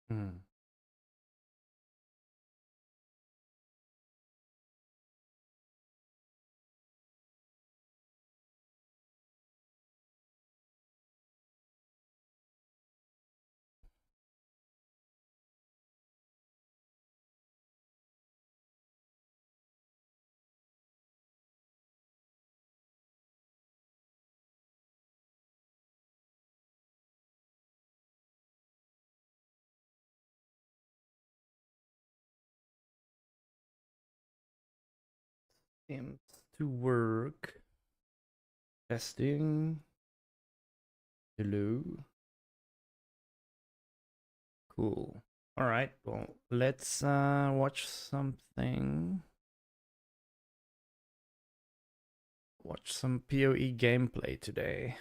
Hmm. Seems to work. Testing. Hello. Cool. All right. Well, let's watch something. Watch some PoE gameplay today.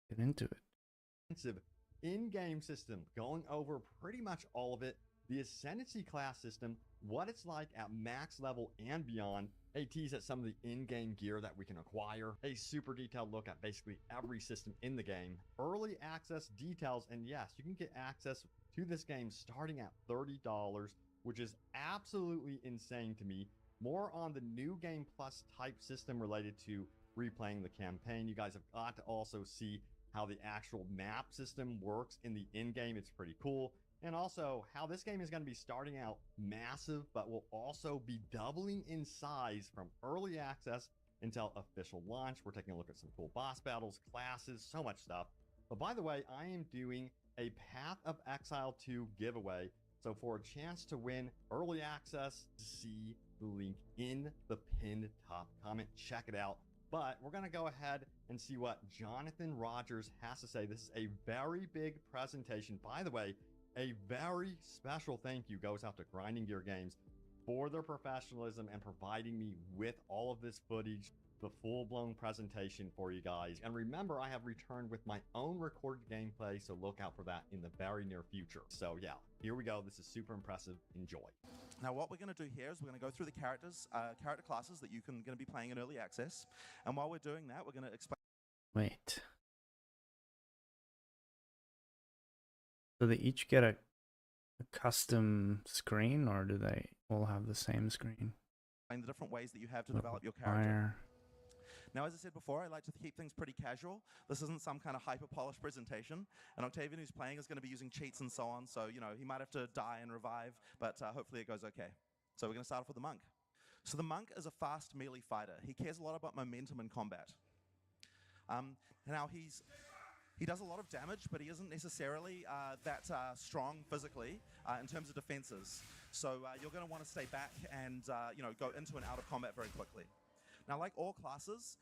Get into it. In-game system, going over pretty much all of it, the Ascendancy class system, what it's like at max level and beyond, a tease at some of the in-game gear that we can acquire, a super detailed look at basically every system in the game, early access details, and yes, you can get access to this game starting at $30, which is absolutely insane to me. More on the new game plus type system related to replaying the campaign. You guys have got to also see how the actual map system works in the in-game. It's pretty cool. And also how this game is going to be starting out massive, but will also be doubling in size from early access until official launch. We're taking a look at some cool boss battles, classes, so much stuff. But by the way, I am doing a Path of Exile 2 giveaway. So for a chance to win early access, see the link in the pinned top comment. Check it out. But we're going to go ahead and see what Jonathan Rogers has to say. This is a very big presentation. By the way, a very special thank you goes out to Grinding Gear Games for their professionalism and providing me with all of this footage, the full-blown presentation for you guys. And remember, I have returned with my own recorded gameplay, so look out for that in the very near future. So yeah, here we go. This is super impressive. Enjoy. Now what we're going to do here is we're going to go through the character classes that you're going to be playing in early access. And while we're doing that, we're going to explain... Wait. Do they each get a custom screen, or do they all have the same screen? the different ways that you have to develop your character. Fire. Now, as I said before, I like to keep things pretty casual. This isn't some kind of hyper-polished presentation. And Octavian, who's playing, is going to be using cheats and so on. So, you know, he might have to die and revive, but hopefully it goes okay. So we're going to start off with the monk. So the monk is a fast melee fighter. He cares a lot about momentum in combat. Now, he does a lot of damage, but he isn't necessarily that strong physically in terms of defenses. So you're going to want to stay back and you know, go into and out of combat very quickly. Now, like all classes,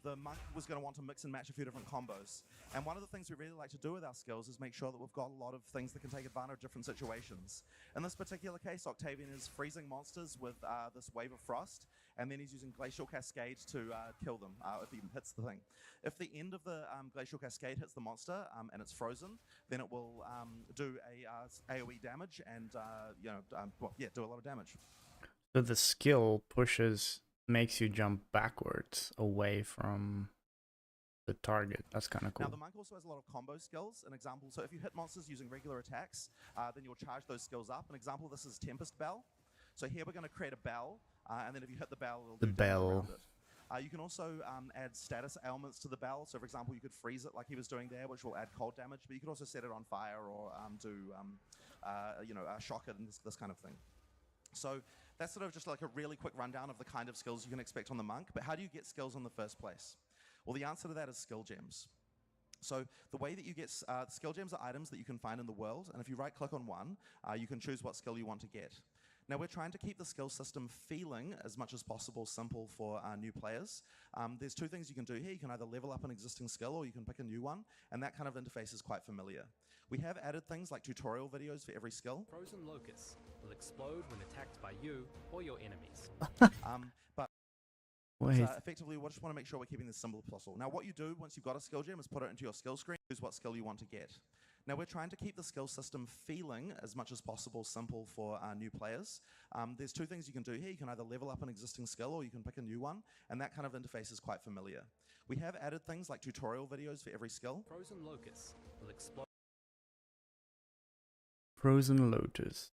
the monk was going to want to mix and match a few different combos. And one of the things we really like to do with our skills is make sure that we've got a lot of things that can take advantage of different situations. In this particular case, Octavian is freezing monsters with this wave of frost, and then he's using Glacial Cascade to kill them if he hits the thing. If the end of the Glacial Cascade hits the monster and it's frozen, then it will do a AoE damage and you know, well, yeah, do a lot of damage. So the skill makes you jump backwards away from the target. That's kind of cool. Now, the monk also has a lot of combo skills. An example, so if you hit monsters using regular attacks, then you'll charge those skills up. An example, this is Tempest Bell. So here we're going to create a bell, and then if you hit the bell, it'll do damage around it. You can also add status ailments to the bell. So, for example, you could freeze it like he was doing there, which will add cold damage. But you could also set it on fire or do, you know, shock it and this kind of thing. So that's sort of just like a really quick rundown of the kind of skills you can expect on the monk. But how do you get skills in the first place? Well, the answer to that is skill gems. So the way that you get skill gems are items that you can find in the world. And if you right-click on one, you can choose what skill you want to get. Now, we're trying to keep the skill system feeling as much as possible simple for new players. There's two things you can do here. You can either level up an existing skill or you can pick a new one, and that kind of interface is quite familiar. We have added things like tutorial videos for every skill. Frozen locusts will explode when attacked by you or your enemies. But effectively, we just want to make sure we're keeping this simple as possible. Now, what you do once you've got a skill gem is put it into your skill screen, choose what skill you want to get. Now, we're trying to keep the skill system feeling as much as possible simple for new players. There's two things you can do here. You can either level up an existing skill or you can pick a new one, and that kind of interface is quite familiar. We have added things like tutorial videos for every skill. Frozen locusts will explode. Frozen Locust.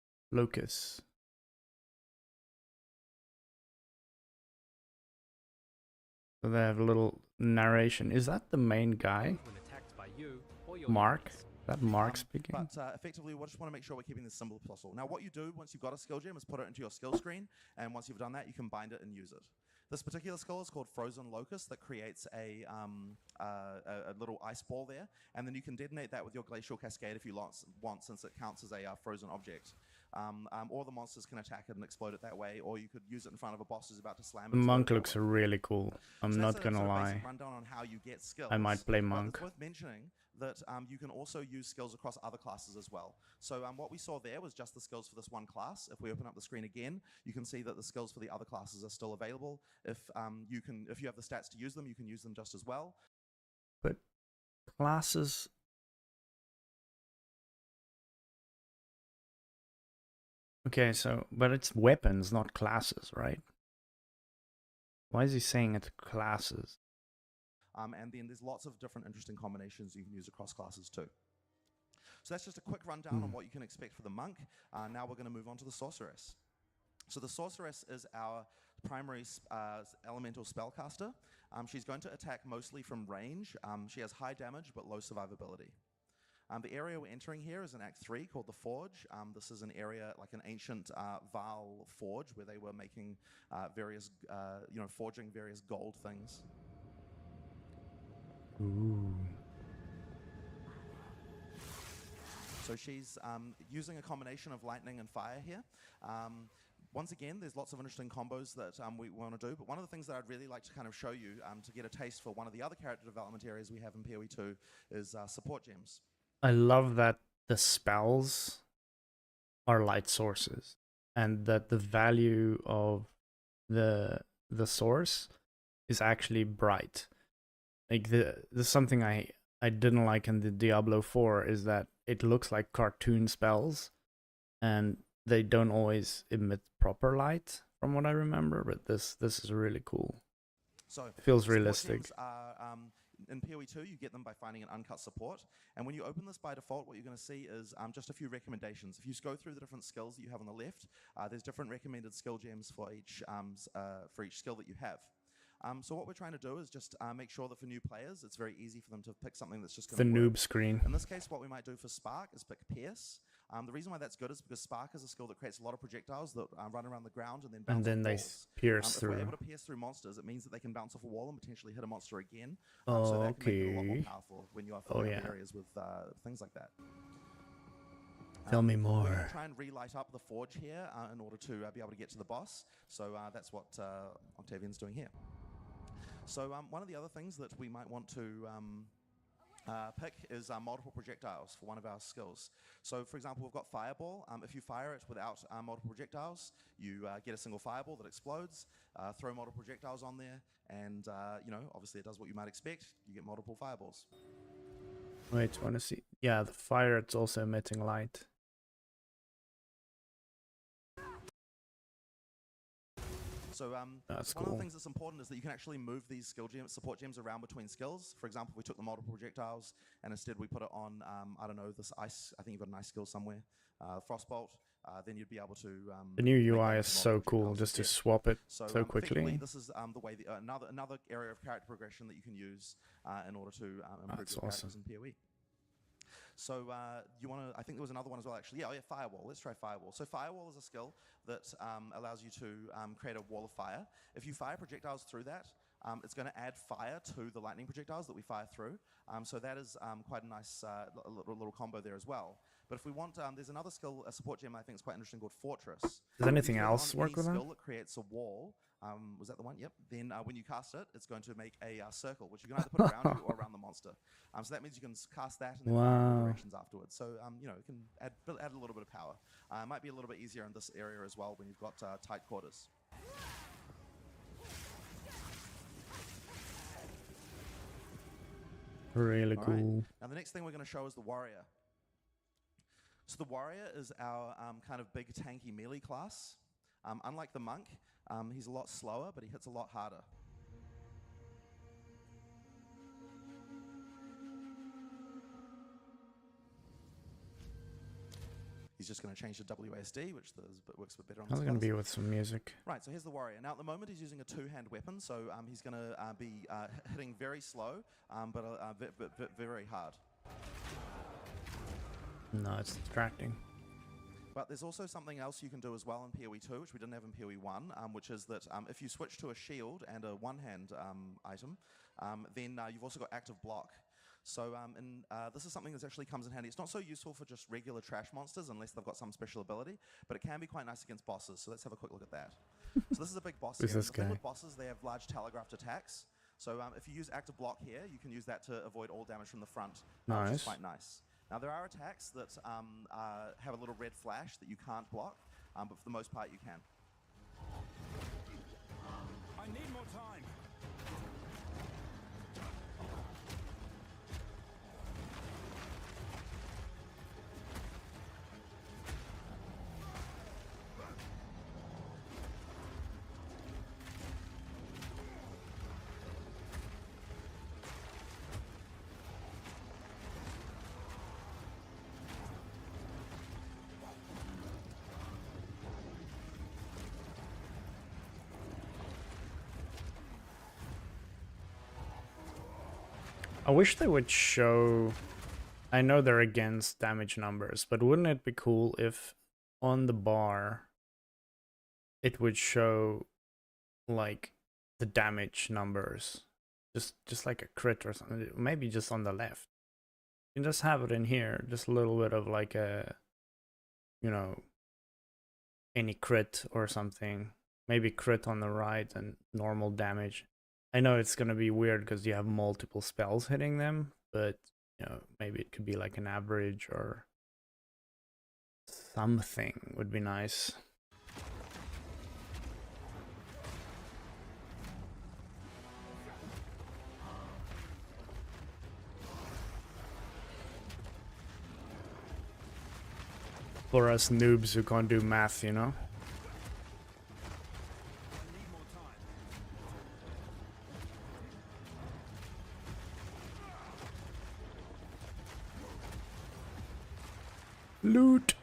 So they have a little narration. Is that the main guy? When attacked by you or your Mark? minions. Is that Mark speaking? But effectively, we just want to make sure we're keeping this simple as possible. Now, what you do once you've got a skill gem is put it into your skill screen, and once you've done that, you can bind it and use it. This particular skill is called Frozen Locust that creates a little ice ball there, and then you can detonate that with your Glacial Cascade if you want, since it counts as a frozen object. Or the monsters can attack it and explode it that way, or you could use it in front of a boss who's about to slam it. The monk looks really cool. I'm not gonna lie. Rundown on how you get skills. I might play monk. It's worth mentioning that you can also use skills across other classes as well. So what we saw there was just the skills for this one class. If we open up the screen again, you can see that the skills for the other classes are still available. If you have the stats to use them, you can use them just as well. But classes. Okay, so but it's weapons, not classes, right? Why is he saying it's classes? And then there's lots of different interesting combinations you can use across classes too. So that's just a quick rundown on what you can expect for the monk. Now we're going to move on to the sorceress. So the sorceress is our primary elemental spellcaster. She's going to attack mostly from range. She has high damage but low survivability. The area we're entering here is in Act 3 called the Forge. This is an area like an ancient Vaal forge where they were making forging various gold things. Ooh. So she's using a combination of lightning and fire here. Once again, there's lots of interesting combos that we want to do, but one of the things that I'd really like to kind of show you to get a taste for one of the other character development areas we have in PoE 2 is support gems. I love that the spells are light sources, and that the value of the source is actually bright. Like there's something I didn't like in the Diablo 4 is that it looks like cartoon spells, and they don't always emit proper light, from what I remember. But this is really cool. So it feels realistic. In PoE 2, you get them by finding an uncut support. And when you open this by default, what you're going to see is just a few recommendations. If you go through the different skills that you have on the left, there's different recommended skill gems for each skill that you have. So what we're trying to do is just make sure that for new players, it's very easy for them to pick something that's just going to work. The noob screen. In this case, what we might do for Spark is pick Pierce. The reason why that's good is because Spark is a skill that creates a lot of projectiles that run around the ground and then bounce off they walls. pierce If through. we're able to pierce through monsters, it means that they can bounce off a wall and potentially hit a monster again. So that can make it a lot more powerful when you are filling up areas with things like that. Tell me We're more. going to try and relight up the forge here in order to be able to get to the boss. So that's what Octavian's doing here. So one of the other things that we might want to pick is multiple projectiles for one of our skills. So for example, we've got Fireball. If you fire it without multiple projectiles, you get a single fireball that explodes. Throw multiple projectiles on there, and obviously it does what you might expect. You get multiple fireballs. Wait, want to see? Yeah, the fire, it's also emitting light. So That's one cool. of the things that's important is that you can actually move these support gems around between skills. For example, we took the multiple projectiles and instead we put it on, I don't know, this ice. I think you've got an ice skill somewhere. Frostbolt. Then you'd be able to. The new UI is so cool, just to swap it so quickly. This is the way another area of character progression that you can use in order to improve your characters in PoE. So you want to? I think there was another one as well, actually. Yeah, Firewall. Let's try Firewall. So Firewall is a skill that allows you to create a wall of fire. If you fire projectiles through that, it's going to add fire to the lightning projectiles that we fire through. So that is quite a nice little combo there as well. But if we want, there's another skill, a support gem I think is quite interesting called Fortress. Does anything else work with that? Skill that creates a wall. Was that the one? Yep. Then when you cast it, it's going to make a circle, which you can either put around you or around the monster. So that means you can cast that and then fire directions afterwards. So it can add a little bit of power. It might be a little bit easier in this area as well when you've got tight quarters. Really cool. Right. Now the next thing we're going to show is the Warrior. So the Warrior is our kind of big tanky melee class. Unlike the Monk, he's a lot slower, but he hits a lot harder. He's just going to change to WASD, which works a bit better on How's this it gonna class. be with some music? Right, so here's the warrior. Now at the moment he's using a two-hand weapon, so he's going to be hitting very slow, but very hard. No, it's distracting. But there's also something else you can do as well in PoE 2, which we didn't have in PoE 1, which is that if you switch to a shield and a one-hand item, then you've also got active block. So this is something that actually comes in handy. It's not so useful for just regular trash monsters unless they've got some special ability, but it can be quite nice against bosses. So let's have a quick look at that. So this is a big boss here. Who's this The thing guy? with bosses, they have large telegraphed attacks. So if you use active block here, you can use that to avoid all damage from the front, which is Nice. quite nice. Now there are attacks that have a little red flash that you can't block, but for the most part you can. I need more time. I wish they would show. I know they're against damage numbers, but wouldn't it be cool if on the bar it would show like the damage numbers, just like a crit or something, maybe just on the left. You can just have it in here, just a little bit of like a, you know, any crit or something. Maybe crit on the right and normal damage. I know it's gonna be weird because you have multiple spells hitting them, but you know, maybe it could be like an average or something would be nice. For us noobs who can't do math, you know? I need more time. Loot!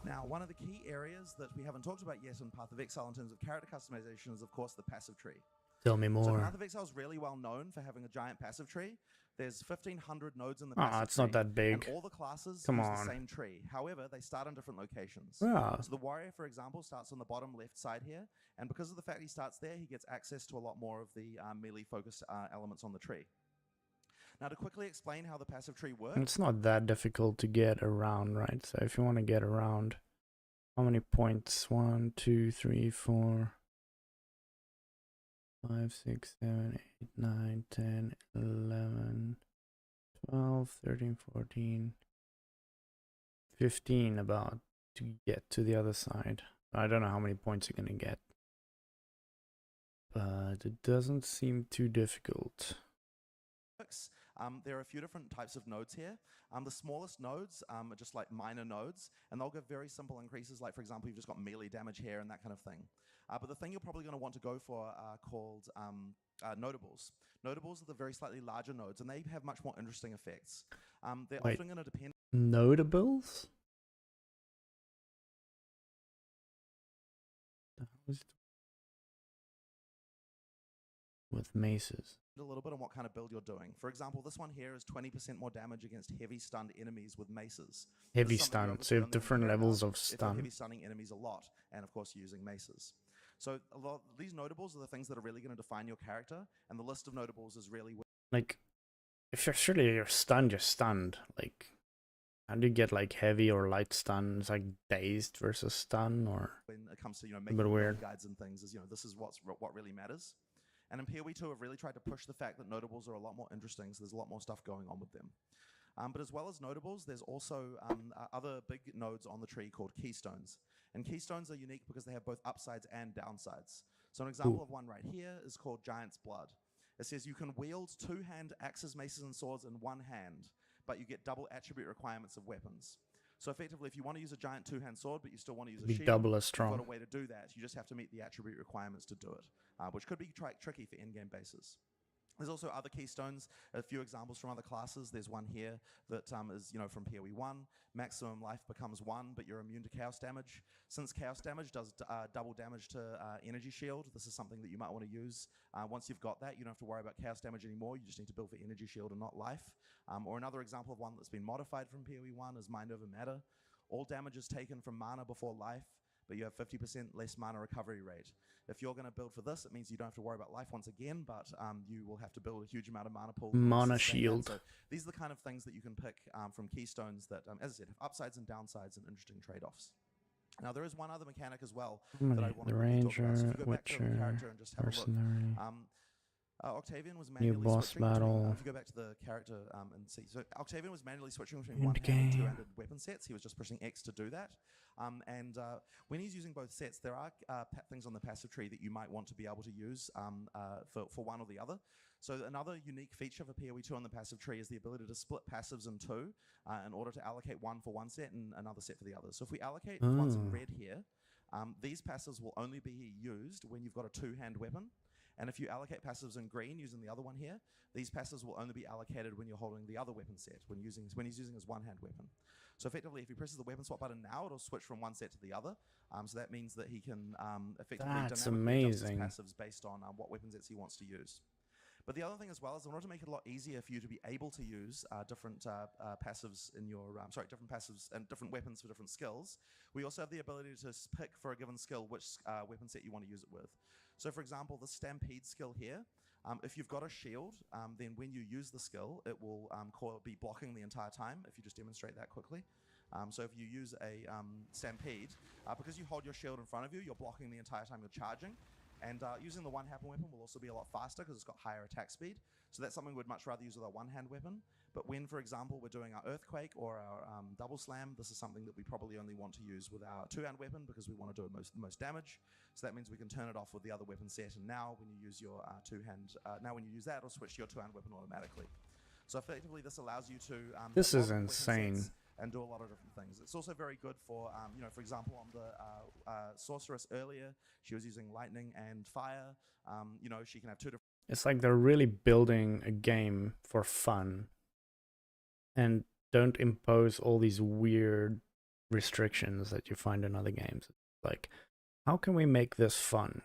Now, one of the key areas that we haven't talked about yet in Path of Exile in terms of character customization is, of course, the passive tree. Tell me So more. Path of Exile is really well known for having a giant passive tree. There's 1,500 nodes in the passive Ah, it's not tree, that big. and all the classes Come use on. the same tree. However, they start on different locations. Ah, So the warrior, for example, starts on the bottom left side here, and because of the fact he starts there, he gets access to a lot more of the melee-focused elements on the tree. Now, to quickly explain how the passive tree works, it's not that difficult to get around, right? So if you want to get around, how many points? 1, 2, 3, 4, 5, 6, 7, 8, 9, 10, 11, 12, 13, 14, 15 about to get to the other side. I don't know how many points you're gonna get, but it doesn't seem too difficult. there are a few different types of nodes here. The smallest nodes are just like minor nodes, and they'll give very simple increases, like for example, you've just got melee damage here and that kind of thing. But the thing you're probably going to want to go for are called notables. Notables are the very slightly larger nodes, and they have much more interesting effects. They're Wait. often going to depend Notables? The hell is it? With maces. a little bit on what kind of build you're doing. For example, this one here is 20% more damage against heavy stunned enemies with maces. Heavy This is something stun. obviously So you have don't really different care levels about of if you're stun. heavy stunning enemies a lot, and of course using maces. So a lot these notables are the things that are really going to define your character, and the list of notables is really Like, if you're stunned, you're stunned. Like, how do you get like heavy or light stun? It's like dazed versus stun, or when it comes to bit making build weird. guides and things. Is this is what really matters. And in PoE 2, I've really tried to push the fact that notables are a lot more interesting, so there's a lot more stuff going on with them. But as well as notables, there's also other big nodes on the tree called keystones. And keystones are unique because they have both upsides and downsides. So an example of one right here is called Giant's Blood. It says you can wield two-hand axes, maces, and swords in one hand, but you get double attribute requirements of weapons. So effectively, if you want to use a giant two-hand sword, but you still want to use a be shield, double as you've strong. got a way to do that. You just have to meet the attribute requirements to do it, which could be tricky for in-game bases. There's also other keystones, a few examples from other classes. There's one here that is, from PoE 1. Maximum life becomes 1, but you're immune to chaos damage. Since chaos damage does double damage to energy shield, this is something that you might want to use. Once you've got that, you don't have to worry about chaos damage anymore. You just need to build for energy shield and not life. Or another example of one that's been modified from PoE 1 is Mind Over Matter. All damage is taken from mana before life, but you have 50% less mana recovery rate. If you're going to build for this, it means you don't have to worry about life once again, but you will have to build a huge amount of mana pool. Mana shield. So these are the kind of things that you can pick from keystones that, as I said, have upsides and downsides and interesting trade-offs. Now, there is one other mechanic as well that I want to talk about. So if you go back to the character and just have a look. Octavian was manually boss switching battle. between, if you go back to the character and see, so Octavian was manually switching between one-handed and two-handed weapon sets. He was just pushing X to do that. When he's using both sets, there are things on the passive tree that you might want to be able to use for one or the other. So another unique feature for PoE 2 on the passive tree is the ability to split passives in two in order to allocate one for one set and another set for the other. So if we allocate the ones in red here, these passives will only be used when you've got a two-hand weapon. And if you allocate passives in green using the other one here, these passives will only be allocated when you're holding the other weapon set, when he's using his one-hand weapon. So effectively, if he presses the weapon swap button now, it'll switch from one set to the other. So that means that he can effectively dynamically adjust his passives based on what weapon sets he wants to use. But the other thing as well is in order to make it a lot easier for you to be able to use different passives in your, different passives and different weapons for different skills, we also have the ability to pick for a given skill which weapon set you want to use it with. So for example, the Stampede skill here, if you've got a shield, then when you use the skill, it will be blocking the entire time, if you just demonstrate that quickly. So if you use a Stampede, because you hold your shield in front of you, you're blocking the entire time you're charging. And using the one-hand weapon will also be a lot faster because it's got higher attack speed. So that's something we'd much rather use with our one-hand weapon. But when, for example, we're doing our Earthquake or our Double Slam, this is something that we probably only want to use with our two-hand weapon because we want to do the most damage. So that means we can turn it off with the other weapon set. And now when you use your when you use that, it'll switch to your two-hand weapon automatically. So effectively, this allows you to this is insane. And do a lot of different things. It's also very good for, for example, on the sorceress earlier, she was using lightning and fire. She can have two different. It's like they're really building a game for fun and don't impose all these weird restrictions that you find in other games. Like, how can we make this fun?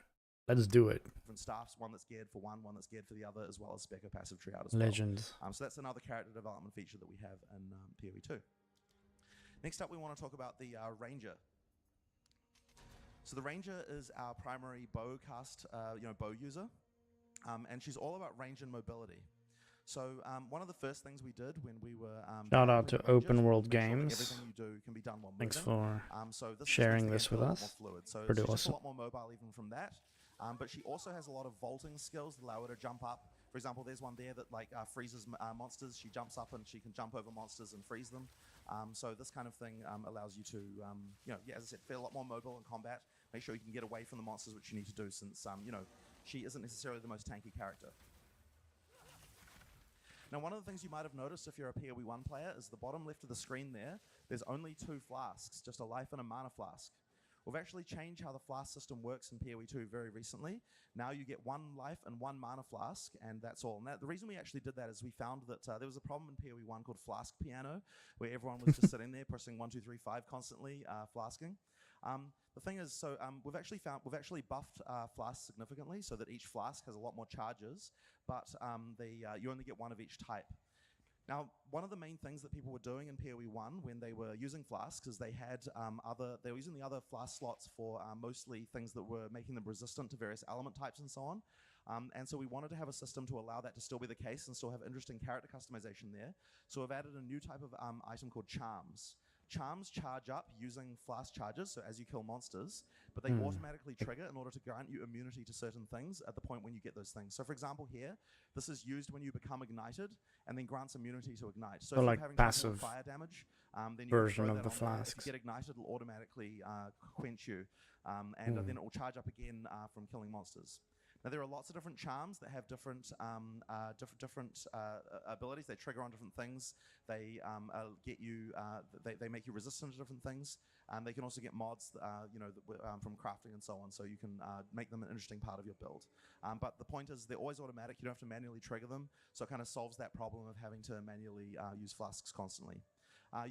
Let's do it. Different staffs, one that's geared for one that's geared for the other, as well as spec a passive tree out as Legends. well. So that's another character development feature that we have in PoE 2. Next up, we want to talk about the Ranger. So the Ranger is our primary bow user, and she's all about range and mobility. So one of the first things we did when we were shout out to Open World Games. Everything you do can be done while Thanks moving. for this sharing this with us. So pretty she's awesome. A lot more mobile even from that. But she also has a lot of vaulting skills that allow her to jump up. For example, there's one there that freezes monsters. She jumps up and she can jump over monsters and freeze them. So this kind of thing allows you to, as I said, feel a lot more mobile in combat. Make sure you can get away from the monsters, which you need to do since, she isn't necessarily the most tanky character. Now, one of the things you might have noticed if you're a PoE 1 player is the bottom left of the screen there, there's only two flasks, just a life and a mana flask. We've actually changed how the flask system works in PoE 2 very recently. Now you get one life and one mana flask, and that's all. And the reason we actually did that is we found that there was a problem in PoE 1 called Flask Piano, where everyone was just sitting there pressing 1, 2, 3, 5 constantly, flasking. The thing is, we've actually buffed flasks significantly so that each flask has a lot more charges, but you only get one of each type. Now, one of the main things that people were doing in PoE 1 when they were using flasks is they were using the other flask slots for mostly things that were making them resistant to various element types and so on. And so we wanted to have a system to allow that to still be the case and still have interesting character customization there. So we've added a new type of item called Charms. Charms charge up using flask charges, so as you kill monsters, but they automatically trigger in order to grant you immunity to certain things at the point when you get those things. So for example here, this is used when you become ignited and then grants immunity to ignite. So if like you're having passive fire damage, then you version can of the flasks. If you get ignited, it'll automatically quench you, and then it will charge up again from killing monsters. Now there are lots of different charms that have different abilities. They trigger on different things. They get you. They make you resistant to different things. They can also get mods, from crafting and so on, so you can make them an interesting part of your build. But the point is, they're always automatic. You don't have to manually trigger them, so it kind of solves that problem of having to manually use flasks constantly.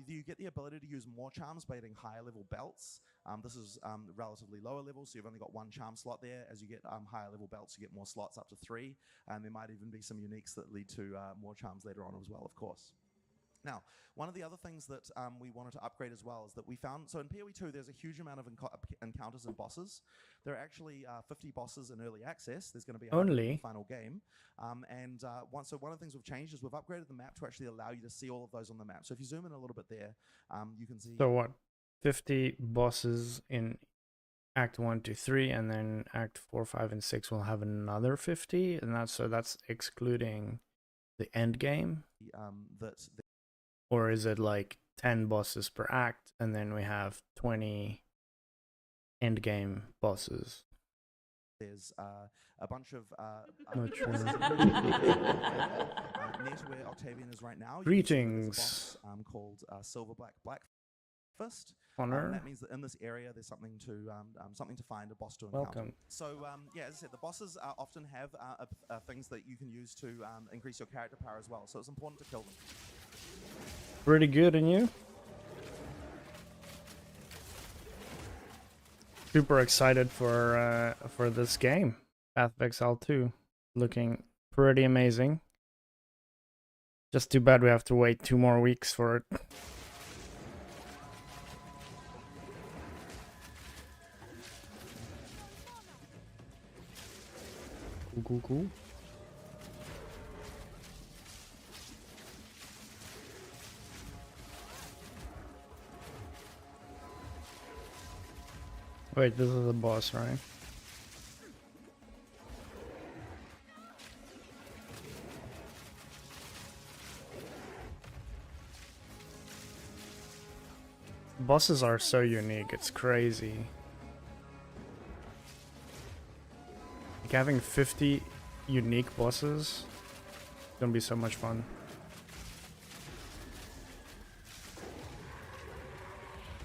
You get the ability to use more charms by getting higher level belts. This is relatively lower level, so you've only got 1 charm slot there. As you get higher level belts, you get more slots, up to 3, and there might even be some uniques that lead to more charms later on as well, of course. Now, one of the other things that we wanted to upgrade as well is that we found, so in PoE 2 there's a huge amount of encounters and bosses. There are actually 50 bosses in early access. There's going to be a Only final game. One of the things we've changed is we've upgraded the map to actually allow you to see all of those on the map. So if you zoom in a little bit there, you can see... So what? 50 bosses in Act 1 to 3, and then Act 4, 5, and 6 will have another 50, and that's excluding the end game? Or is it like 10 bosses per act, and then we have 20 end game bosses? There's a bunch of Not sure. near to where Octavian is right now. Greetings. A boss, called Silver Black Fist. Honor. That means that in this area there's something to find, a boss to encounter. Welcome. So as I said, the bosses often have things that you can use to increase your character power as well. So it's important to kill them. Pretty good, and you? Super excited for this game, Path of Exile 2, looking pretty amazing. Just too bad we have to wait 2 more weeks for it. Cool. Wait, this is the boss, right? Bosses are so unique, it's crazy. Like having 50 unique bosses is gonna be so much fun.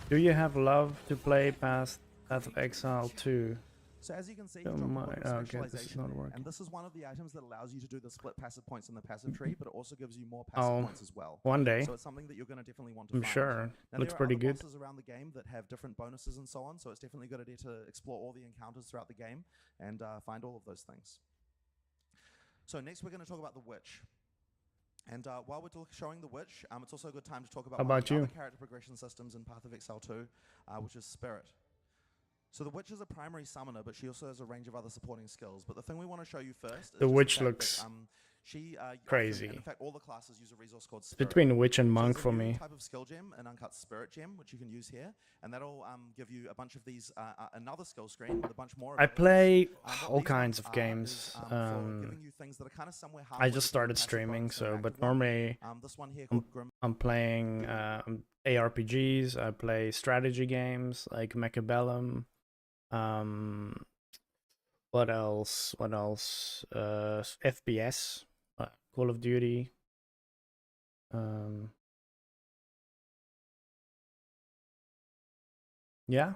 Do you have love to play Path of Exile 2? So as you can see, okay, this is not working. And this is one of the items that allows you to do the split passive points in the passive tree, but it also gives you more passive points as well. One day. So it's something that you're going to definitely want to I'm find. sure. Now, looks pretty good. There are other bosses around the game that have different bonuses and so on, so it's definitely a good idea to explore all the encounters throughout the game and find all of those things. So next we're going to talk about the Witch. And while we're showing the Witch, it's also a good time to talk about one of the other character progression systems in Path of Exile 2, which is Spirit. So the Witch is a primary summoner, but she also has a range of other supporting skills. But the thing we want to show you first is the Witch looks crazy. In fact, all the classes use a resource called Spirit. Between Witch and Monk so for me. Type of skill gem, an uncut Spirit gem, which you can use here, and that'll give you a bunch of these, another skill screen with a bunch more. I play all kinds of games. I just started streaming, so but normally this one here I'm playing ARPGs. I play strategy games like Mechabellum. What else? FPS, Call of Duty. Yeah,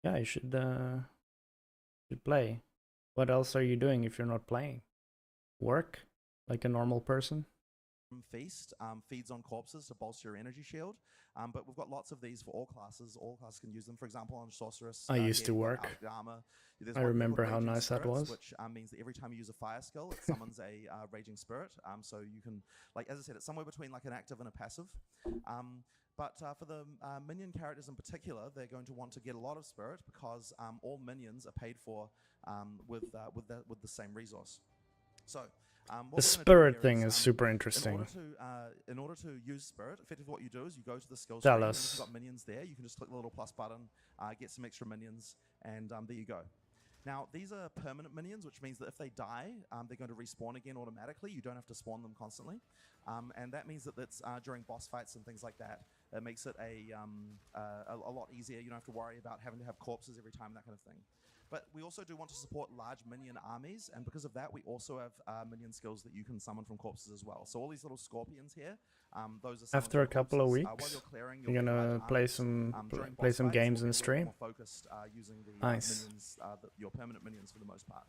you should play. What else are you doing if you're not playing? Work like a normal person? Feast feeds on corpses to bolster your energy shield, but we've got lots of these for all classes. All classes can use them. For example, on Sorceress, I used to work. Armor. I remember how nice that was. Which means that every time you use a fire skill, it summons a raging spirit. So you can, like as I said, it's somewhere between like an active and a passive. But for the minion characters in particular, they're going to want to get a lot of spirit because all minions are paid for with the same resource. So. The spirit thing is super interesting. In order to use spirit, effectively what you do is you go to the skill screen, and if you've got minions there, you can just click the little plus button, get some extra minions, and there you go. Now, these are permanent minions, which means that if they die, they're going to respawn again automatically. You don't have to spawn them constantly. And that means that that's during boss fights and things like that, It makes it a lot easier. You don't have to worry about having to have corpses every time, that kind of thing. But we also do want to support large minion armies, and because of that, we also have minion skills that you can summon from corpses as well. So all these little scorpions here, those are summoned After a from couple of corpses. While weeks, you're clearing, you're you'll get gonna large play armies. some During play boss some fights, games we'll in be a little stream. more focused using the Nice. minions, your permanent minions for the most part.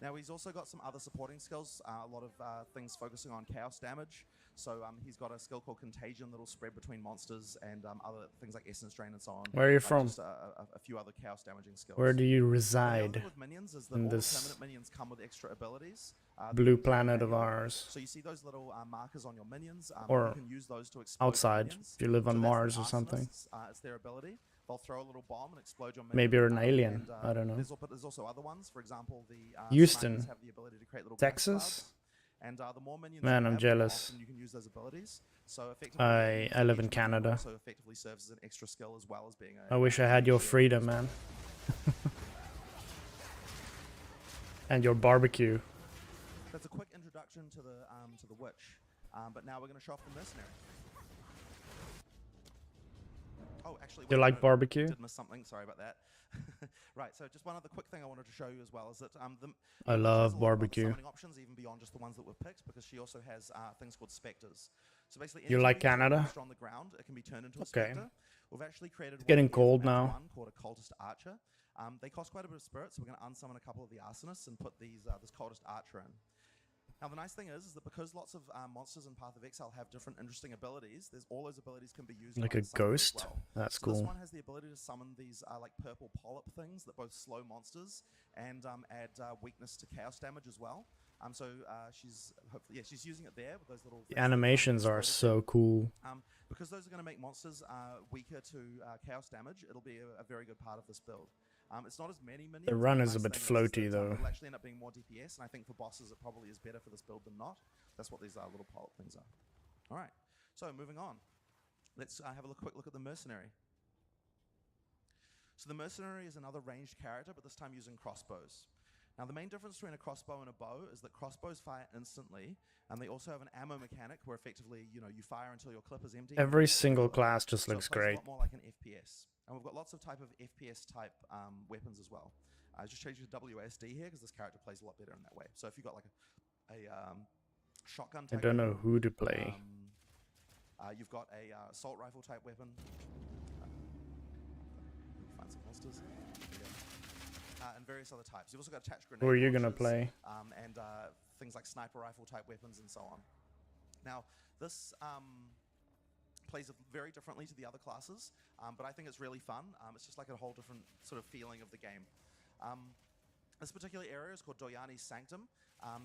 Now he's also got some other supporting skills, a lot of things focusing on chaos damage. So he's got a skill called Contagion that'll spread between monsters, and other things like Essence Drain and so on. Where are you from? Just a few other chaos damaging skills. Where do you And the other reside thing with minions is that in all this the permanent minions come with extra abilities. that blue you can planet of manually. ours? So you see those little markers on your minions. Or you can use those to explode outside, minions. if you live on So that's the Mars or something. arsonists, it's their ability. They'll throw a little bomb and explode your minion. Maybe you're an alien. And, I don't know. There's also other ones. For example, the Houston, snipers have the ability to create little gas Texas. clouds. And the more minions Man, you I'm have, the more jealous. often you can use those abilities. So effectively, I live in each minion Canada. also effectively serves as an extra skill as well as being a. I wish I had your shield. freedom, man. And your barbecue. That's a quick introduction to the witch. But now we're going to show off the mercenary. Oh, actually, You wait, like no, barbecue? Did miss something. Sorry about that. Right. So just one other quick thing I wanted to show you as well is that I the witch has love a lot of other barbecue. summoning options even beyond just the ones that were picked, because she also has things called specters. So basically, You anytime like you kill a Canada? monster on the ground, it can be turned into a Okay. specter. We've actually created It's getting one here cold for match now. one called a cultist archer. They cost quite a bit of spirit, so we're going to unsummon a couple of the arsonists and put these this cultist archer in. Now the nice thing is that because lots of monsters in Path of Exile have different interesting abilities, all those abilities can be used Like on a the summoner as ghost? well. That's So this cool. one has the ability to summon these like purple polyp things that both slow monsters and add weakness to chaos damage as well. She's hopefully she's using it there with those little. The animations are so cool. Because those are going to make monsters weaker to chaos damage. It'll be a very good part of this build. It's not as many minions. The run but is a nice bit thing floaty, that, though. It'll actually end up being more DPS, and I think for bosses it probably is better for this build than not. That's what these little polyp things are. All right, so moving on. Let's have a quick look at the mercenary. So the mercenary is another ranged character, but this time using crossbows. Now the main difference between a crossbow and a bow is that crossbows fire instantly, and they also have an ammo mechanic where effectively, you fire until your clip is empty. Every single class just So looks it plays great. a lot more like an FPS. And we've got lots of FPS type weapons as well. I just changed to WSD here because this character plays a lot better in that way. So if you've got like a shotgun I type don't know weapon, who to play. you've got a assault rifle type weapon. Find some monsters. And various other types. You've also got attached grenade Who are you gonna launchers, play? and things like sniper rifle type weapons and so on. Now, this plays very differently to the other classes, but I think it's really fun. It's just like a whole different sort of feeling of the game. This particular area is called Doyani's Sanctum.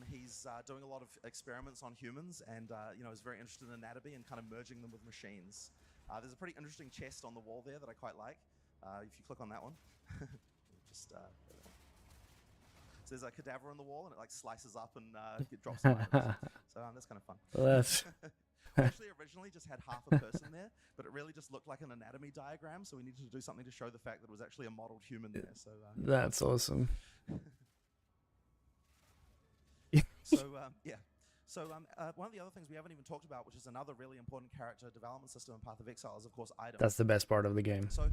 He's doing a lot of experiments on humans, and is very interested in anatomy and kind of merging them with machines. There's a pretty interesting chest on the wall there that I quite like. If you click on that one, just so there's a cadaver on the wall, and it like slices up and it drops some items. So that's kind of fun. That's We actually originally just had half a person there, but it really just looked like an anatomy diagram, so we needed to do something to show the fact that it was actually a modeled human there. So that's awesome. yeah. So one of the other things we haven't even talked about, which is another really important character development system in Path of Exile, is of course items. That's the best part of the game. So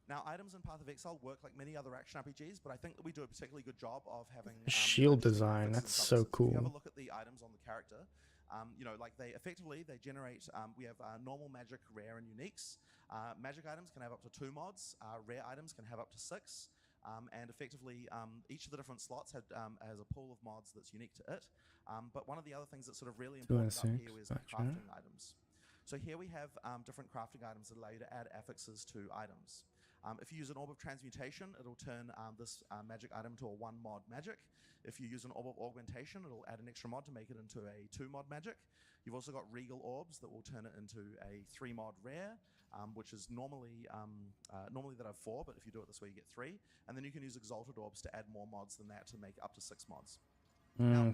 now items in Path of Exile work like many other action RPGs, but I think that we do a particularly good job of having Shield interesting design, fixes and that's so subsets. If you have a cool. look at the items on the character, like they generate. We have normal magic, rare, and uniques. Magic items can have up to 2 mods. Rare items can have up to 6. And effectively, each of the different slots has a pool of mods that's unique to it. But one of the other things that's sort of really important up here is crafting items. So here we have different crafting items that allow you to add affixes to items. If you use an Orb of Transmutation, it'll turn this magic item to a 1 mod magic. If you use an Orb of Augmentation, it'll add an extra mod to make it into a 2 mod magic. You've also got Regal Orbs that will turn it into a 3 mod rare, which is normally that have 4, but if you do it this way you get 3. And then you can use Exalted Orbs to add more mods than that to make up to 6 mods.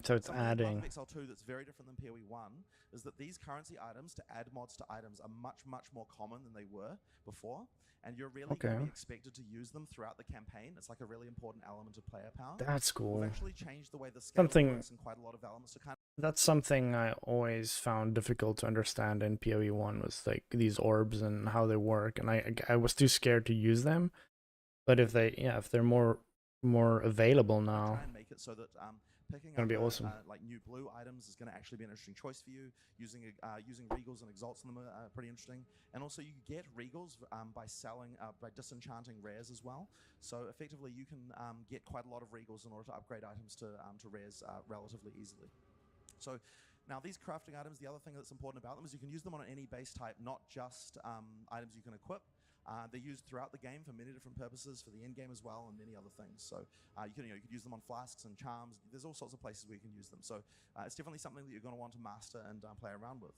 So it's something in adding. Path of Exile 2 that's very different than PoE 1 is that these currency items to add mods to items are much, much more common than they were before, and you're really going to be expected to use them throughout the campaign. It's like a really important element of player power. That's cool. We've actually changed the way the scale works in quite a lot of elements to kind of That's something I always found difficult to understand in PoE1 was like these orbs and how they work, and I was too scared to use them. But if they're more available now, Try and make it so that picking gonna up be awesome. like new blue items is going to actually be an interesting choice for you. Using regals and exalts in them are pretty interesting, and also you get regals by selling by disenchanting rares as well. So effectively, you can get quite a lot of regals in order to upgrade items to rares relatively easily. So now these crafting items, the other thing that's important about them is you can use them on any base type, not just items you can equip. They're used throughout the game for many different purposes, for the end game as well, and many other things. So you could use them on flasks and charms. There's all sorts of places where you can use them. So it's definitely something that you're going to want to master and play around with.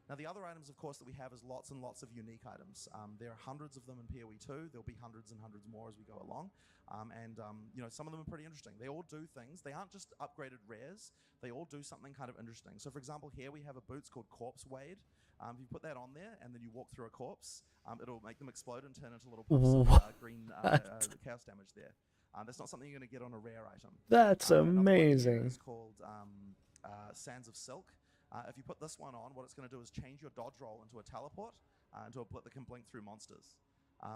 Now, the other items, of course, that we have is lots and lots of unique items. There are hundreds of them in PoE2. There'll be hundreds and hundreds more as we go along. Some of them are pretty interesting. They all do things. They aren't just upgraded rares. They all do something kind of interesting. So, for example, here we have a boots called Corpse Wade. If you put that on there and then you walk through a corpse, it'll make them explode and turn into little puffs of green chaos damage there. That's not something you're going to get on a rare item. That's amazing. It's called Sands of Silk. If you put this one on, what it's going to do is change your dodge roll into a teleport, into a blip that can blink through monsters.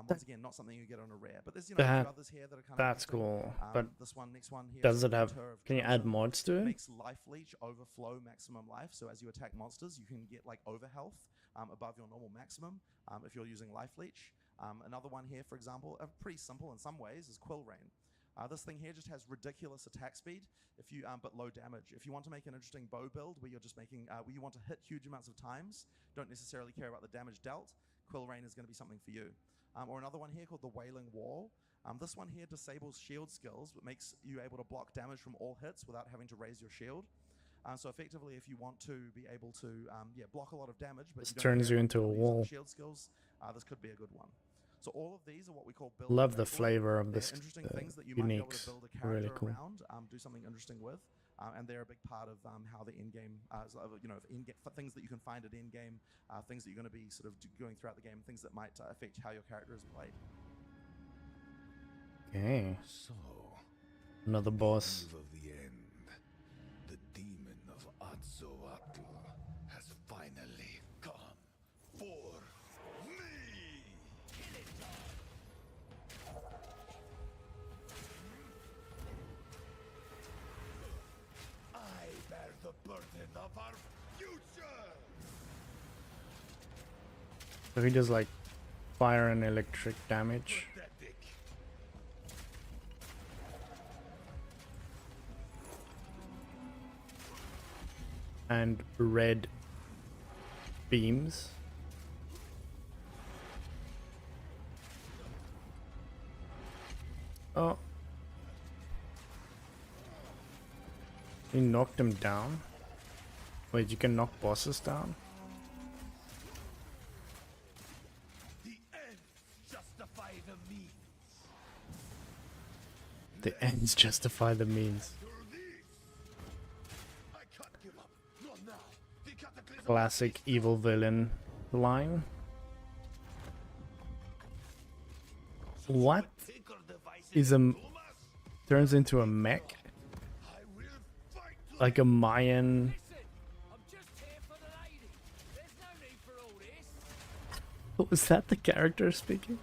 Once again, not something you get on a rare, but there's a few others here that are kind of that's cool. But this one, next one here, does it have? Can you add mods to it? Makes life leech overflow maximum life. So as you attack monsters, you can get like over health above your normal maximum if you're using life leech. Another one here, for example, pretty simple in some ways, is Quill Rain. This thing here just has ridiculous attack speed, but low damage. If you want to make an interesting bow build where you're just making, where you want to hit huge amounts of times, don't necessarily care about the damage dealt, Quill Rain is going to be something for you. Or another one here called the Wailing Wall. This one here disables shield skills, but makes you able to block damage from all hits without having to raise your shield. So effectively, if you want to be able to block a lot of damage, but this turns you into a wall. Shield skills, this could be a good one. So all of these are what we call build. Love the flavor of this interesting things that you might be able to uniques. build a character Really cool. around, do something interesting with, and they're a big part of how the in-game, things that you can find at in-game, things that you're going to be sort of going throughout the game, things that might affect how your character is played. Okay. So, Another boss. eve of the end, the demon of Atzoatl has finally come for me! I bear the burden of our future! So he does like fire and electric damage. Pathetic. And red beams. Oh. He knocked him down. Wait, you can knock bosses down? The ends justify the means. The ends justify the means. Through this, I can't give up. Not now. The cataclysm. Classic evil villain line. What? Tinker devices Is a Thomas, turns into a mech? I will fight to Like a Mayan. Listen, I'm just here for the lady. There's no need for all this. Was that the character speaking?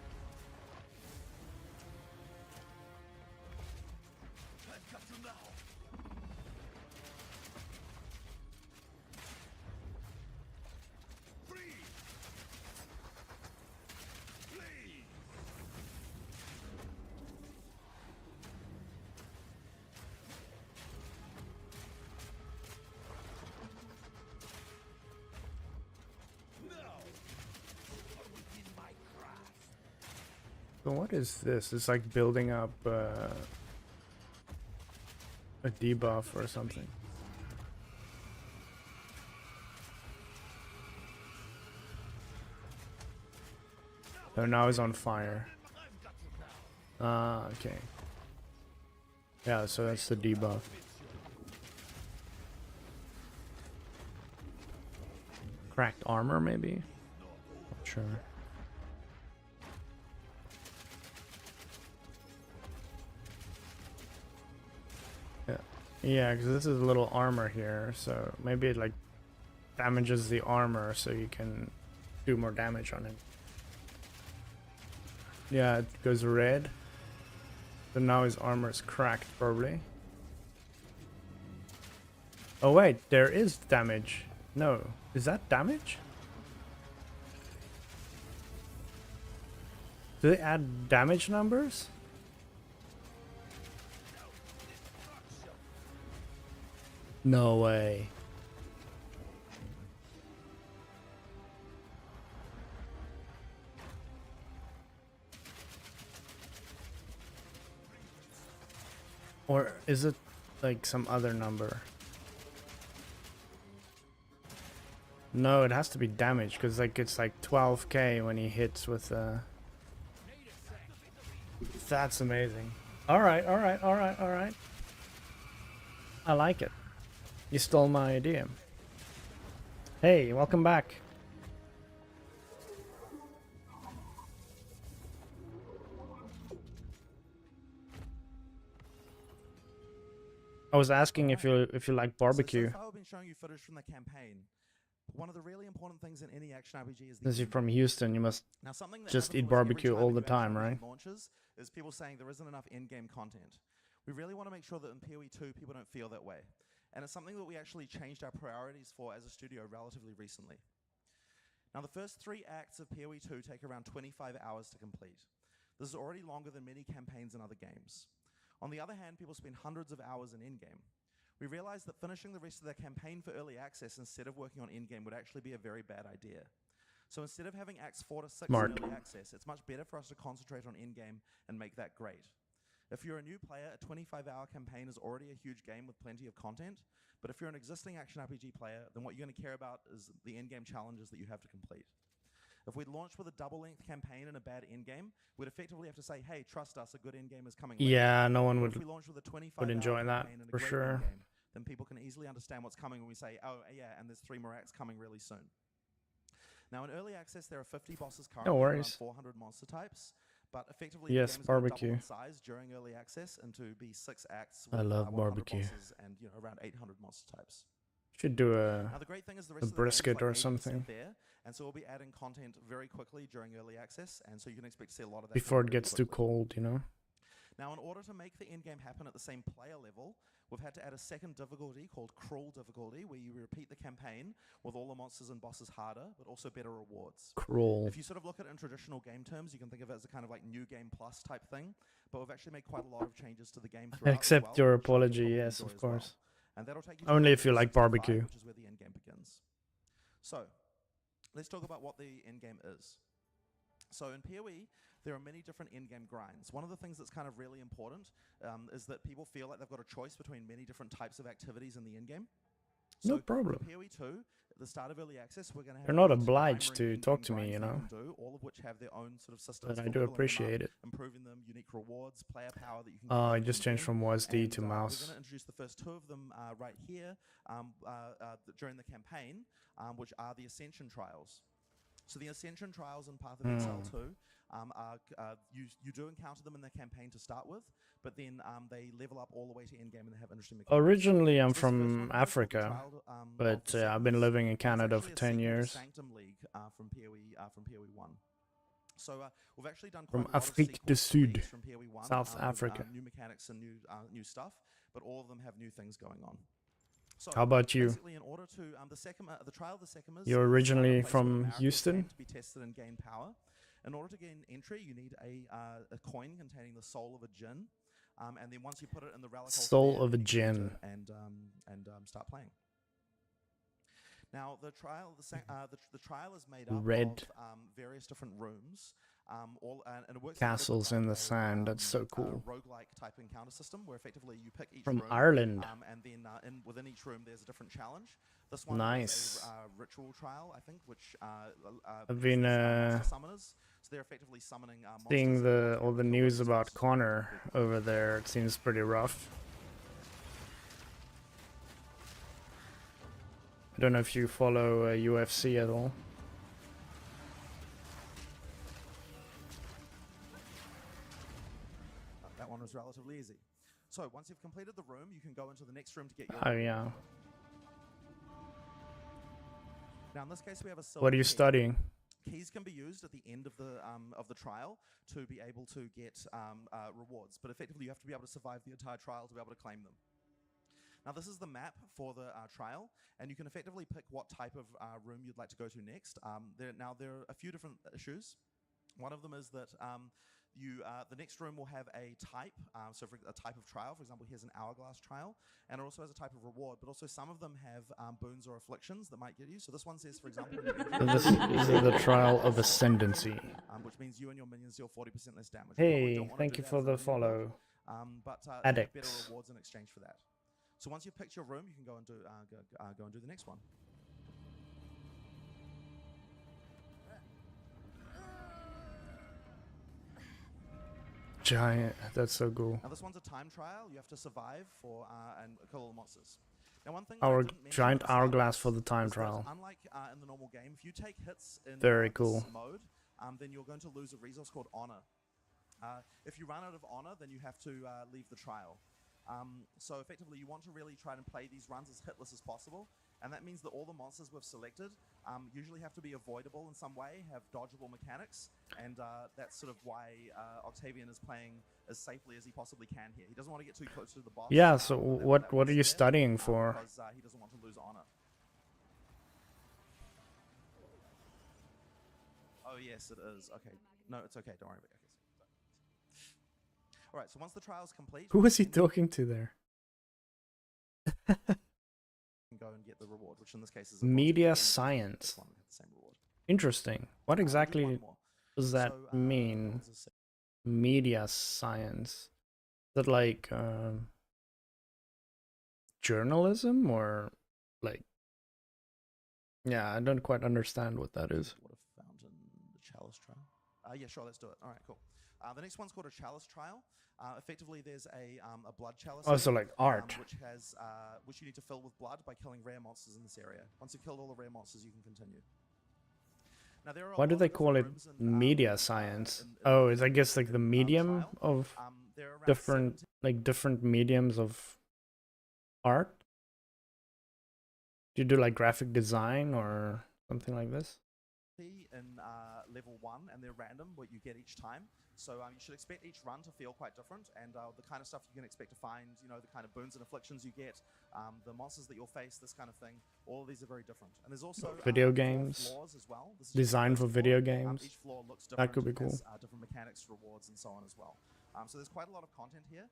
I've got you now. Free. Please. Now, are within my grasp. So what is this? It's like building up a debuff or something. So now he's on fire. Ah, okay. Yeah, so that's the debuff. Cracked armor, maybe? Not sure. Yeah. Yeah, because this is a little armor here, so maybe it like damages the armor so you can do more damage on it. Yeah, it goes red. So now his armor is cracked, probably. Oh wait, there is damage. No, is that damage? Do they add damage numbers? No way. Or is it like some other number? No, it has to be damage because like it's like 12k when he hits with That's amazing. All right, all right, all right, all right. I like it. You stole my idea. Hey, welcome back. I was asking if you like barbecue. So far I've been showing you footage from the campaign. One of the really important things in any action RPG is the Since you're from Houston, you must now, something that just happens eat almost every barbecue time all a the new action time, RPG right? launches is people saying there isn't enough in-game content. We really want to make sure that in PoE 2 people don't feel that way. And it's something that we actually changed our priorities for as a studio relatively recently. Now, the first 3 acts of PoE 2 take around 25 hours to complete. This is already longer than many campaigns in other games. On the other hand, people spend hundreds of hours in in-game. We realized that finishing the rest of their campaign for early access instead of working on in-game would actually be a very bad idea. So instead of having acts 4 to 6 Smart. in early access, it's much better for us to concentrate on in-game and make that great. If you're a new player, a 25-hour campaign is already a huge game with plenty of content, but if you're an existing action RPG player, then what you're going to care about is the in-game challenges that you have to complete. If we'd launched with a double-length campaign and a bad in-game, we'd effectively have to say, hey, trust us, a good in-game is coming later. Yeah, no one If would we launch with a 25-hour enjoy that campaign and a for great sure. in-game, then people can easily understand what's coming when we say, oh, yeah, and there's 3 more acts coming really soon. Now, in early access, there are 50 bosses currently, around worries. 400 monster types, but effectively, Yes, the game is going to barbecue. double in size during early access and to be 6 acts with I love 100 barbecue. bosses and around 800 monster types. Should do Now, the great thing is the rest of the game is brisket like or 80% something there, and so we'll be adding content very quickly during early access, and so you can expect to see a lot of that before very it gets too quickly. cold, you know? Now, in order to make the in-game happen at the same player level, we've had to add a second difficulty called Cruel difficulty, where you repeat the campaign with all the monsters and bosses harder, but also better rewards. Cruel. If you sort of look at it in traditional game terms, you can think of it as a kind of like new game plus type thing, but we've actually made quite a lot of changes to the game throughout as Accept well, your which you'll apology, probably yes, enjoy of as well. course. And that'll take you to Only level if you like 65, barbecue. which is where the end game begins. So, let's talk about what the end game is. So in PoE, there are many different in-game grinds. One of the things that's kind of really important is that people feel like they've got a choice between many different types of activities in the in-game. So No problem. For PoE 2, at the start of early access, we're going to have You're not 8 obliged primary to talk in-game to me, grinds you that know? can do, all of which have their own sort of systems. But I for do leveling them up, appreciate it. improving them, unique rewards, player power that you can get Oh, out I of just in-game. changed from WASD And, to We're mouse. going to introduce the first 2 of them right here during the campaign, which are the Ascension Trials. So the Ascension Trials in Path of Exile 2, you do encounter them in the campaign to start with, but then they level up all the way to endgame and they have interesting mechanics. Originally, I'm So this first one from here is called the Africa, Trial, of but the I've been Seekers. living in It's Canada actually for a 10 sequel to years. Sanctum League from PoE 1. So we've actually done From quite a lot of Afrique du sequels to Sud, these from PoE 1, South with, Africa. new mechanics and new stuff, but all of them have new things going on. So How about you? basically, in order to the Trial of the Sekimers, You're is, originally a place from where Americans Houston? came to be tested and gain power. In order to gain entry, you need a coin containing the soul of a djinn, and then once you put it in the relic altar Soul there, of a you can djinn. enter and start playing. Now, the trial is made up Red. of various different rooms. And it works Castles in the a, sand, that's so cool. roguelike type encounter system where effectively you pick each From room, Ireland. and then within each room there's a different challenge. This one Nice. is a ritual trial, I think, which I've been monster summoners. So they're effectively summoning monsters. seeing and all the kill news those about monsters. Connor over there. It seems pretty rough. I don't know if you follow UFC at all. That one was relatively easy. So once you've completed the room, you can go into the next room to get your. Oh yeah. Now in this case, we have a silver What are you key. studying? Keys can be used at the end of the trial to be able to get rewards, but effectively you have to be able to survive the entire trial to be able to claim them. Now this is the map for the trial, and you can effectively pick what type of room you'd like to go to next. There are a few different issues. One of them is that the next room will have a type, so for a type of trial. For example, here's an hourglass trial, and it also has a type of reward, but also some of them have boons or afflictions that might get you. So this one says, for example, So this is the trial of ascendancy. which means you and your minions deal 40% less damage. Hey, thank you for the follow. But you get better Addicts. rewards in exchange for that. So once you've picked your room, you can go and do the next one. Giant. That's so cool. Now this one's a time trial. You have to survive for and kill all the monsters. Now one thing that I Our didn't mention giant at the start hourglass is for the time that trial. unlike in the normal game, if you take hits in Very this cool. mode, then you're going to lose a resource called honor. If you run out of honor, then you have to leave the trial. So effectively, you want to really try and play these runs as hitless as possible, and that means that all the monsters we've selected usually have to be avoidable in some way, have dodgeable mechanics, and that's sort of why Octavian is playing as safely as he possibly can here. He doesn't want to get too close to the boss. Yeah, so what are you studying for? Because he doesn't want to lose honor. Oh yes, it is. Okay, no, it's okay. Don't worry about it. All right, so once the trial is complete, Who was he talking to there? you can go and get the reward, which in this case is a Media bronze. science. This one has the same reward. Interesting. What Do exactly one more. does that So, mean? what was this? Media science. Is that like journalism or like? Yeah, I don't quite understand what that is. What a fountain, the chalice trial. Yeah, sure, let's do it. All right, cool. The next one's called a chalice trial. Effectively, there's a blood chalice. Oh, so here, like art. which you need to fill with blood by killing rare monsters in this area. Once you've killed all the rare monsters, you can continue. Now, there are a Why do lot of they call it different rooms in, media science? in Oh, the it's I guess like the medium trial. of There are around different 17 different mediums of art. Do you do like graphic design or something like this? in level 1, and they're random, what you get each time. So you should expect each run to feel quite different, and the kind of stuff you can expect to find, the kind of boons and afflictions you get, the monsters that you'll face, this kind of thing. All of these are very different. And there's also Video 4 games. floors as well. This is just Design the for first video floor. games. Each floor looks That different. could be It cool. has, different mechanics, rewards, and so on as well. So there's quite a lot of content here.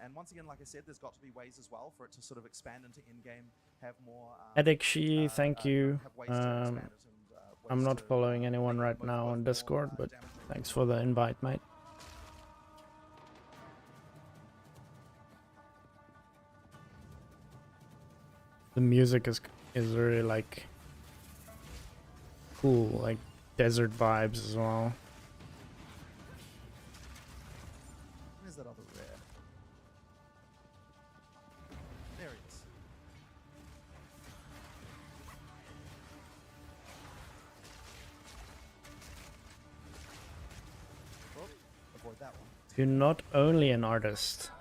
And once again, like I said, there's got to be ways as well for it to sort of expand into in-game, have more... Edikshi, thank you. have ways to expand it and, I'm ways not to, following anyone make it right both now worth on more, Discord, but damage thanks for the invite, mate. The music is really like cool, like desert vibes as well. Where's that other rare? There he is. Oh, avoid that one. You're not only an artist,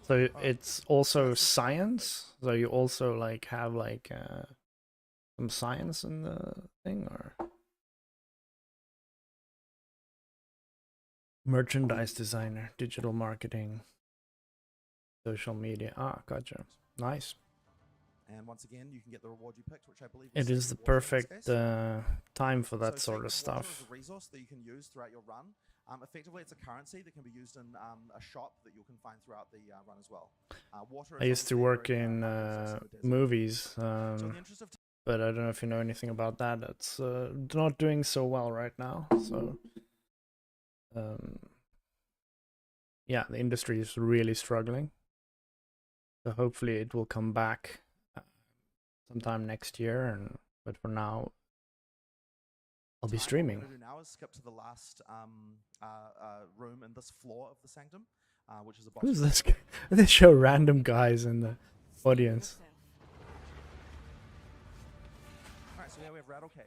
so it's also science. So you also like have like some science in the thing, or merchandise designer, digital marketing, social media. Ah, gotcha. Nice. And once again, you can get the reward you picked, which I believe It is the sacred water in this perfect case. time for that So sort of sacred water stuff. is a resource that you can use throughout your run. Effectively, it's a currency that can be used in a shop that you can find throughout the run as well. Water I is used to obviously a work very, in resource in the desert. movies, So in the interest of but I don't know if you know anything about that. It's not doing so well right now. So, yeah, the industry is really struggling. So hopefully it will come back sometime next year. But for now, I'll be streaming. What I'm going to do now is skip to the last room in this floor of the sanctum, which is a boss. Who's this guy? They show random guys in the audience. Alright, so now we have Rattle Cage.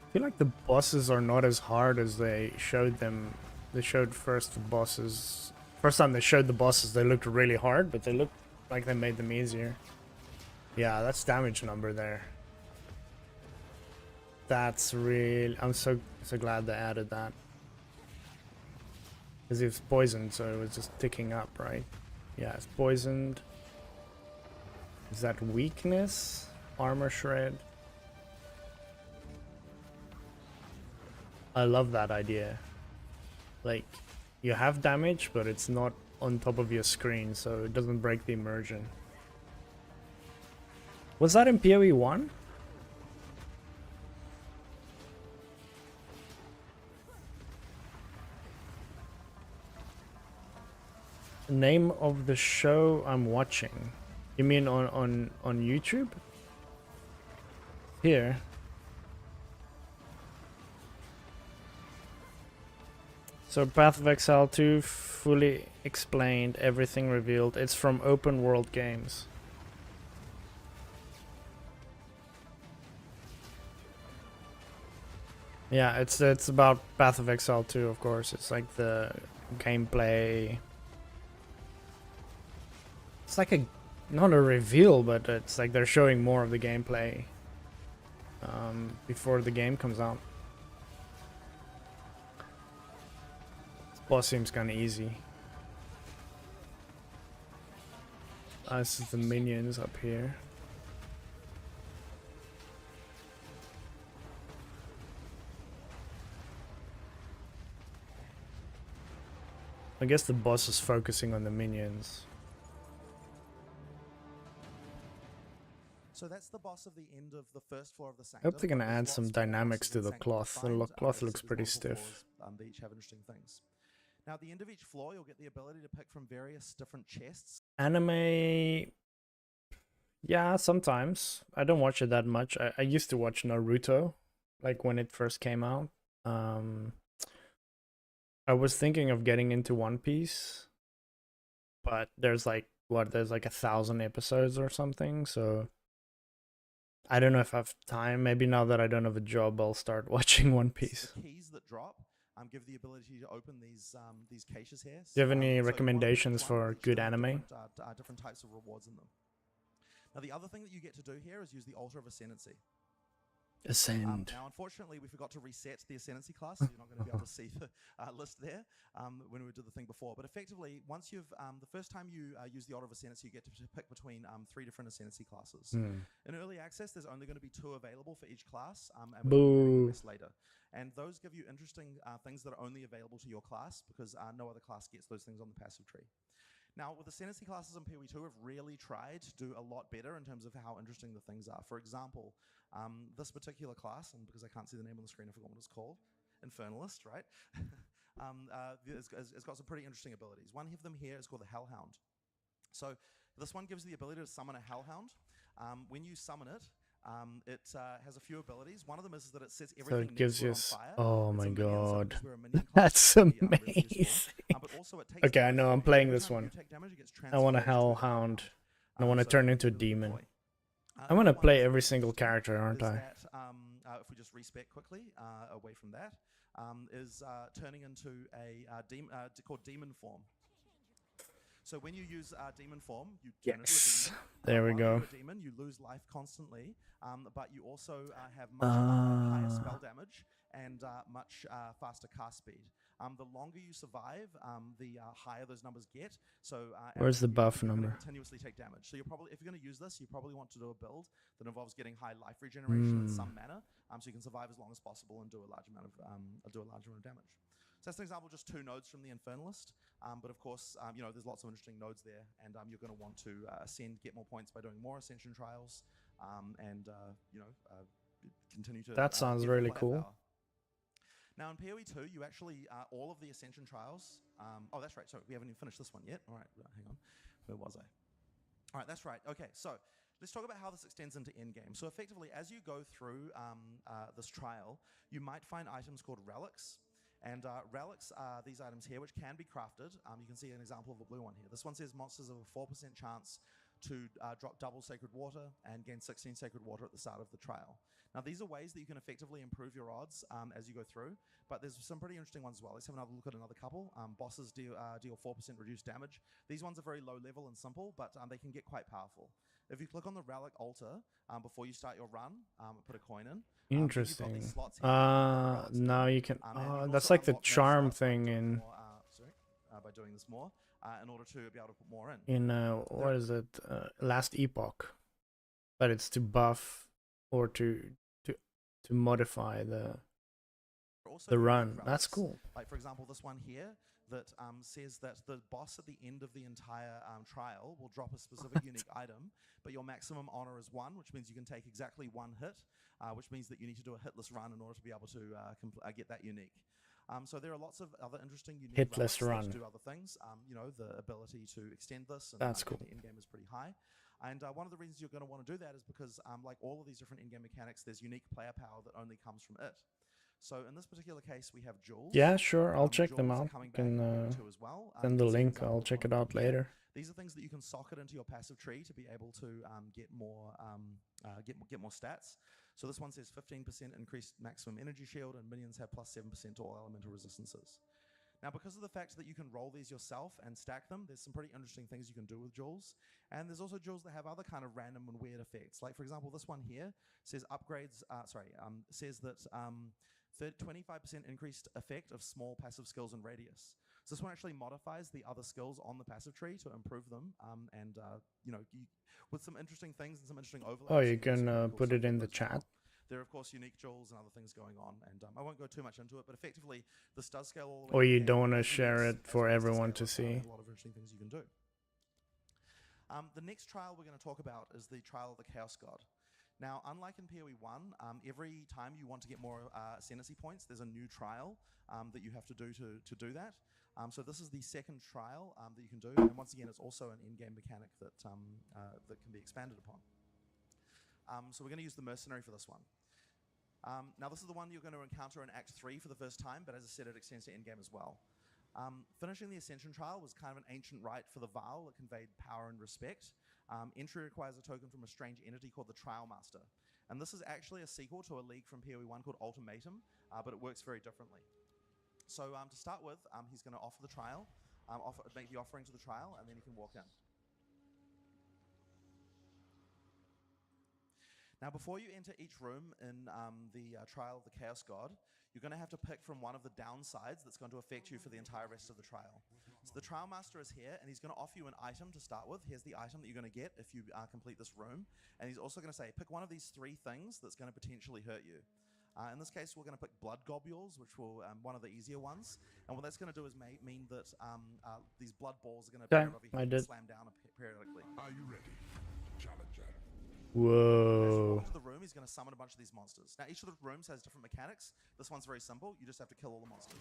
I feel like the bosses are not as hard as they showed them. They showed first the bosses. First time they showed the bosses, they looked really hard, but they looked like they made them easier. Yeah, that's damage number there. That's real. I'm so glad they added that. Because it was poisoned, so it was just ticking up, right? Yeah, it's poisoned. Is that weakness? Armor shred. I love that idea. Like, you have damage, but it's not on top of your screen, so it doesn't break the immersion. Was that in PoE 1? Name of the show I'm watching. You mean on YouTube? Here. So Path of Exile 2 fully explained, everything revealed. It's from Open World Games. Yeah, it's about Path of Exile 2, of course. It's like the gameplay. It's like a not a reveal, but it's like they're showing more of the gameplay before the game comes out. This boss seems kind of easy. This is the minions up here. I guess the boss is focusing on the minions. So that's the boss of the end of the first floor of the I sanctum. hope they're gonna There's add lots some more dynamics bosses to in the sanctum cloth. The find. cloth As I looks said, there's pretty multiple stiff. floors, they each have interesting things. Now, at the end of each floor, you'll get the ability to pick from various different chests. Anime, yeah, sometimes. I don't watch it that much. I used to watch Naruto, like when it first came out. I was thinking of getting into One Piece, but there's like, what, there's like 1,000 episodes or something, so I don't know if I have time. Maybe now that I don't have a job, I'll start watching One Piece. The keys that drop give the ability to open these caches here. Do you have any So you wanna pick recommendations one, for each of good them have anime? different types of rewards in them. Now, the other thing that you get to do here is use the Altar of Ascendancy. Ascend. Now, unfortunately, we forgot to reset the Ascendancy class, so you're not going to be able to see the list there when we did the thing before. But effectively, once you've, the first time you use the Altar of Ascendancy, you get to pick between 3 different Ascendancy classes. In early access, there's only going to be 2 available for each class, and we'll be the rest later. And those give you interesting things that are only available to your class, because no other class gets those things on the passive tree. Now, with Ascendancy classes in PoE 2, we've really tried to do a lot better in terms of how interesting the things are. For example, this particular class, and because I can't see the name on the screen, I forgot what it's called, Infernalist, right? It's got some pretty interesting abilities. One of them here is called the Hellhound. So this one gives the ability to summon a Hellhound. When you summon it, it has a few abilities. One of them is that it sets everything So it gives you. on fire. Oh It's my a minion, so god. because we're a minion class, That's it's really, really amazing. useful. But also it takes Okay, I damage, know, I'm and playing every this time one. you take damage, it gets I want a transformed to the Hellhound. Hellhound. I want to So turn you into a can really demon. deploy. I want to Another one play that's every really single interesting character, aren't is I? that, if we just respec quickly away from that, is turning into a called demon form. So when you use demon form, you turn into a demon. There we While go. you're a demon, you lose life constantly, but you also have much higher spell damage and much faster cast speed. The longer you survive, the higher those numbers get. So Where's the buff you're gonna number? continuously take damage. So you're probably, if you're going to use this, you probably want to do a build that involves getting high life regeneration in some manner, so you can survive as long as possible and do a large amount of damage. So that's an example of just 2 nodes from the Infernalist. But of course, there's lots of interesting nodes there, and you're going to want to ascend, get more points by doing more Ascension trials, and continue to. That sounds get more really player cool. power. Now in PoE 2, you actually all of the Ascension trials. Oh, that's right. So we haven't even finished this one yet. All right, hang on. Where was I? All right, that's right. Okay, so let's talk about how this extends into endgame. So effectively, as you go through this trial, you might find items called relics. And relics are these items here, which can be crafted. You can see an example of a blue one here. This one says monsters have a 4% chance to drop double sacred water and gain 16 sacred water at the start of the trial. Now, these are ways that you can effectively improve your odds as you go through, but there's some pretty interesting ones as well. Let's have another look at another couple. Bosses deal 4% reduced damage. These ones are very low level and simple, but they can get quite powerful. If you click on the relic altar before you start your run, put a coin in. Interesting. Now Now you can. That's like the charm thing in. By doing this more, in order to be able to put more in. In what is it? Last Epoch, but it's to buff or to modify the run. That's cool. Like for example, this one here that says that the boss at the end of the entire trial will drop a specific unique item, but your maximum honor is 1, which means you can take exactly 1 hit, which means that you need to do a hitless run in order to be able to get that unique. So there are lots of other interesting unique hitless run that do other things. You know, the ability to extend this. And, that's cool. The in game is pretty high. And one of the reasons you're going to want to do that is because, like all of these different in-game mechanics, there's unique player power that only comes from it. So in this particular case, we have jewels. Yeah, sure. I'll check them out. You can send the link. I'll check it out later. These are things that you can socket into your passive tree to be able to get more stats. So this one says 15% increased maximum energy shield, and minions have plus 7% to all elemental resistances. Now, because of the fact that you can roll these yourself and stack them, there's some pretty interesting things you can do with jewels. And there's also jewels that have other kind of random and weird effects. Like, for example, this one here says says that 25% increased effect of small passive skills and radius. So this one actually modifies the other skills on the passive tree to improve them, you know, with some interesting things and some interesting overlaps. Oh, you can put it in the chat. There are, of course, unique jewels and other things going on, and I won't go too much into it, but effectively, this does scale all the way. Or you don't want to share it for everyone to see. A lot of interesting things you can do. The next trial we're going to talk about is the Trial of the Chaos God. Now, unlike in PoE 1, every time you want to get more ascendancy points, there's a new trial that you have to do to do that. So this is the second trial that you can do, and once again, it's also an in-game mechanic that that can be expanded upon. So we're going to use the mercenary for this one. Now, this is the one you're going to encounter in Act 3 for the first time, but as I said, it extends to endgame as well. Finishing the Ascension trial was kind of an ancient rite for the Vaal that conveyed power and respect. Entry requires a token from a strange entity called the Trial Master. And this is actually a sequel to a league from PoE 1 called Ultimatum, but it works very differently. So to start with, he's going to offer the trial, make the offering to the trial, and then he can walk in. Now, before you enter each room in the Trial of the Chaos God, you're going to have to pick from one of the downsides that's going to affect you for the entire rest of the trial. So the Trial Master is here, and he's going to offer you an item to start with. Here's the item that you're going to get if you complete this room. And he's also going to say, pick one of these 3 things that's going to potentially hurt you. In this case, we're going to pick blood globules, which will one of the easier ones. And what that's going to do is mean that these blood balls are going to slam down periodically. Are you ready, Challenger? Whoa. As you walk into the room, he's going to summon a bunch of these monsters. Now, each of the rooms has different mechanics. This one's very simple. You just have to kill all the monsters.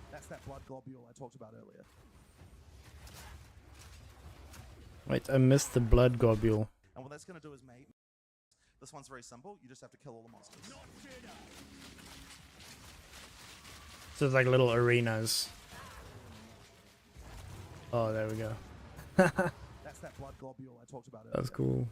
That's that blood globule I talked about earlier. Wait, I missed the blood globule. And what that's going to do is this one's very simple. You just have to kill all the monsters. So it's like little arenas. Oh, there we go. That's that blood globule I talked about earlier. That's cool.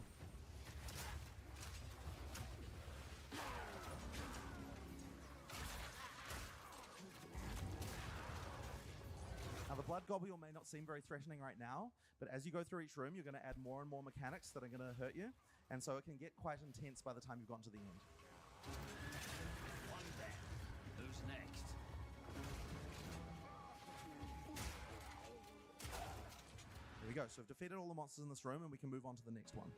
Now, the blood globule may not seem very threatening right now, but as you go through each room, you're going to add more and more mechanics that are going to hurt you, and so it can get quite intense by the time you've gotten to the end. Who's next? There we go. So we've defeated all the monsters in this room, and we can move on to the next one.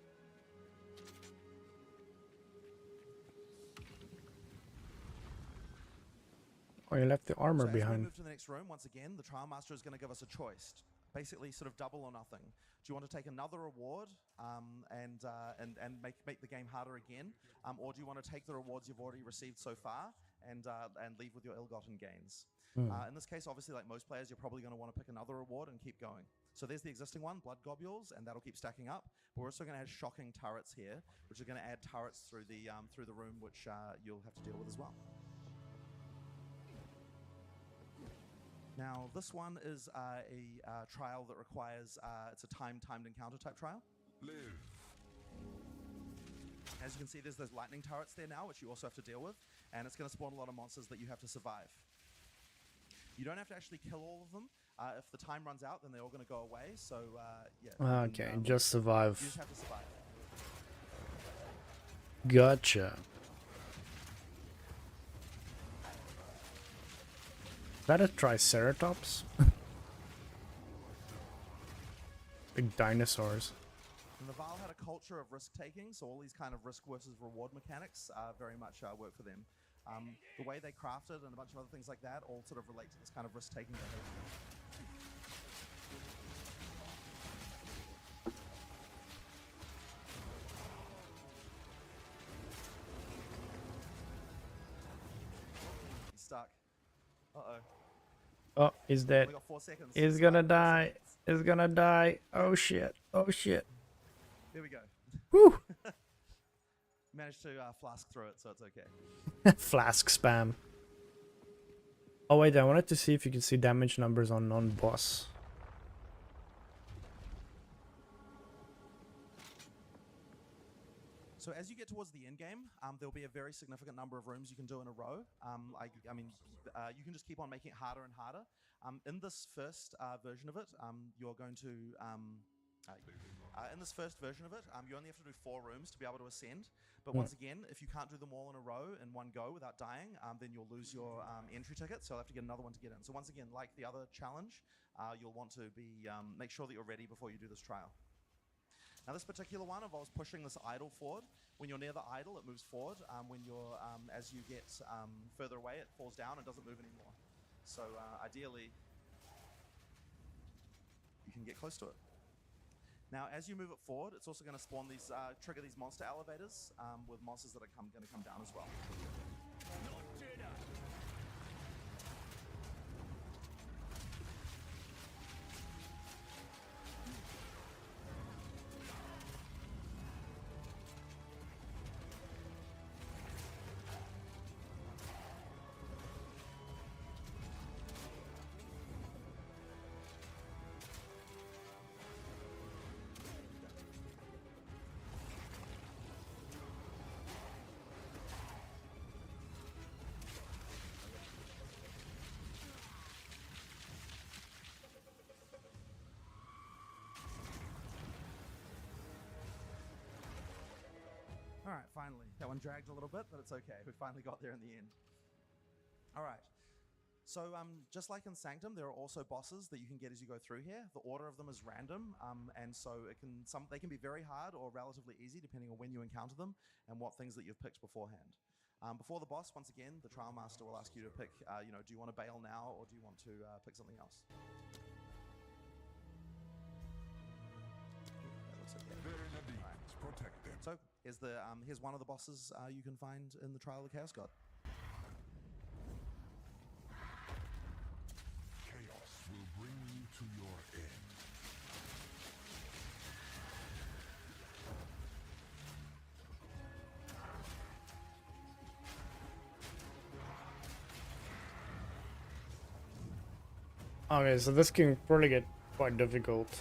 Oh, you left the armor As we behind. move to the next room, once again, the Trial Master is going to give us a choice. Basically, sort of double or nothing. Do you want to take another reward and make the game harder again, or do you want to take the rewards you've already received so far and leave with your ill-gotten gains? In this case, obviously, like most players, you're probably going to want to pick another reward and keep going. So there's the existing one, blood globules, and that'll keep stacking up. But we're also going to add shocking turrets here, which are going to add turrets through the room, which you'll have to deal with as well. Now, this one is a trial that requires, it's a timed encounter type trial. Live. As you can see, there's those lightning turrets there now, which you also have to deal with, and it's going to spawn a lot of monsters that you have to survive. You don't have to actually kill all of them. If the time runs out, then they're all going to go away, so yeah. Okay, just survive. You just have to survive. Gotcha. Is that a Triceratops? Big dinosaurs. And the Vaal had a culture of risk-taking, so all these kind of risk versus reward mechanics very much work for them. The way they crafted and a bunch of other things like that all sort of relate to this kind of risk-taking behavior. He's stuck. Uh-oh. Oh, he's dead. Only got 4 seconds. He's Survive gonna 4 die. seconds. He's gonna die. Oh shit. Oh shit. There we go. Woo! Managed to flask through it, so it's okay. Flask spam. Oh wait, I wanted to see if you can see damage numbers on non-boss. So as you get towards the end game, there'll be a very significant number of rooms you can do in a row. You can just keep on making it harder and harder. In this first version of it, you're going to in this first version of it, you only have to do 4 rooms to be able to ascend. But once again, if you can't do them all in a row in one go without dying, then you'll lose your entry ticket. So you'll have to get another one to get in. So once again, like the other challenge, you'll want to make sure that you're ready before you do this trial. Now this particular one involves pushing this idol forward. When you're near the idol, it moves forward. When you're, as you get further away, it falls down and doesn't move anymore. So ideally, you can get close to it. Now, as you move it forward, it's also going to spawn these, trigger these monster elevators with monsters that are going to come down as well. All right, finally. That one dragged a little bit, but it's okay. We finally got there in the end. All right. So just like in Sanctum, there are also bosses that you can get as you go through here. The order of them is random, and so they can be very hard or relatively easy depending on when you encounter them and what things that you've picked beforehand. Before the boss, once again, the Trial Master will ask you to pick, do you want to bail now or do you want to pick something else? That looks okay. Their enemies, protect them. So here's one of the bosses you can find in the Trial of the Chaos God. Chaos will bring you to your end. Okay, so this can probably get quite difficult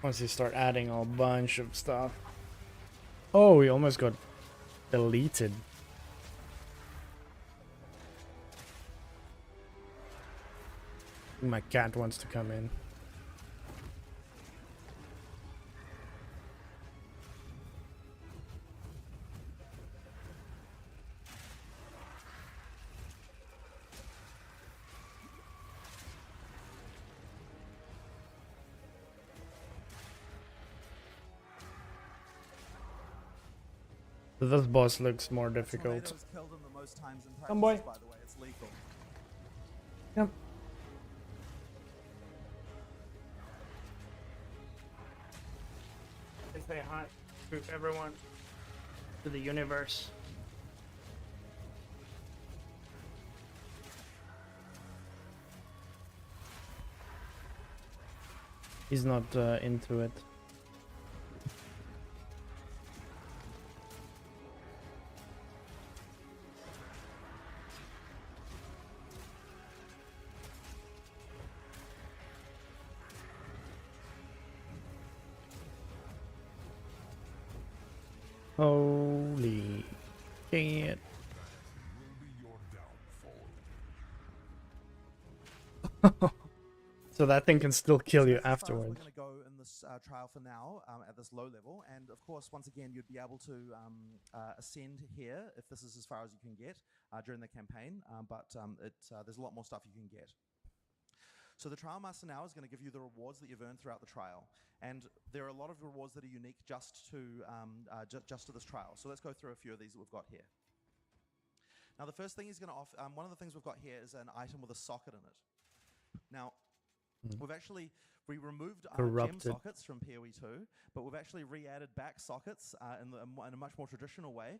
once you start adding a bunch of stuff. Oh, we almost got deleted. My cat wants to come in. This boss looks more difficult. Tornado is killed in the most times in Come, boy. practice, by the way. It's lethal. Yep. Say hi to everyone, to the universe. He's not into it. Holy shit. So that thing can still kill you That's as far as afterwards. we're going to go in this trial for now at this low level. And of course, once again, you'd be able to ascend here if this is as far as you can get during the campaign. There's a lot more stuff you can get. So the Trial Master now is going to give you the rewards that you've earned throughout the trial. And there are a lot of rewards that are unique just to this trial. So let's go through a few of these that we've got here. Now the first thing he's going to offer, one of the things we've got here is an item with a socket in it. Now, we removed gem sockets from PoE 2, but we've actually re-added back sockets in a much more traditional way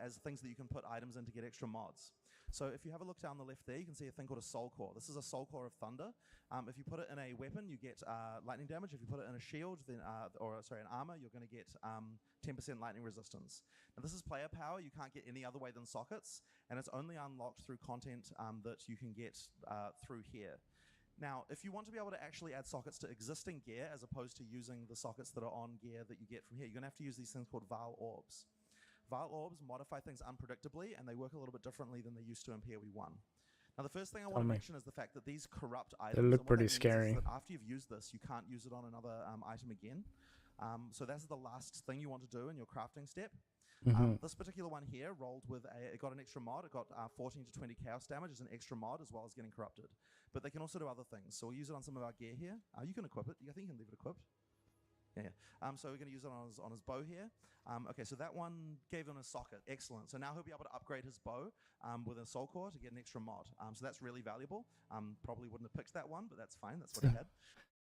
as things that you can put items in to get extra mods. So if you have a look down the left there, you can see a thing called a Soul Core. This is a Soul Core of Thunder. If you put it in a weapon, you get lightning damage. If you put it in a shield, then an armor, you're going to get 10% lightning resistance. Now this is player power. You can't get any other way than sockets, and it's only unlocked through content that you can get through here. Now, if you want to be able to actually add sockets to existing gear as opposed to using the sockets that are on gear that you get from here, you're going to have to use these things called Vile Orbs. Vile Orbs modify things unpredictably, and they work a little bit differently than they used to in PoE 1. Now, the first thing I want to mention is the fact that these corrupt items, they look pretty scary. After you've used this, you can't use it on another item again. So that's the last thing you want to do in your crafting step. This particular one here rolled with it got an extra mod. It got 14 to 20 chaos damage as an extra mod, as well as getting corrupted. But they can also do other things. So we'll use it on some of our gear here. You can equip it. I think you can leave it equipped. Yeah. So we're going to use it on his bow here. Okay, so that one gave him a socket. Excellent. So now he'll be able to upgrade his bow with a soul core to get an extra mod. So that's really valuable. Probably wouldn't have picked that one, but that's fine. That's what he had.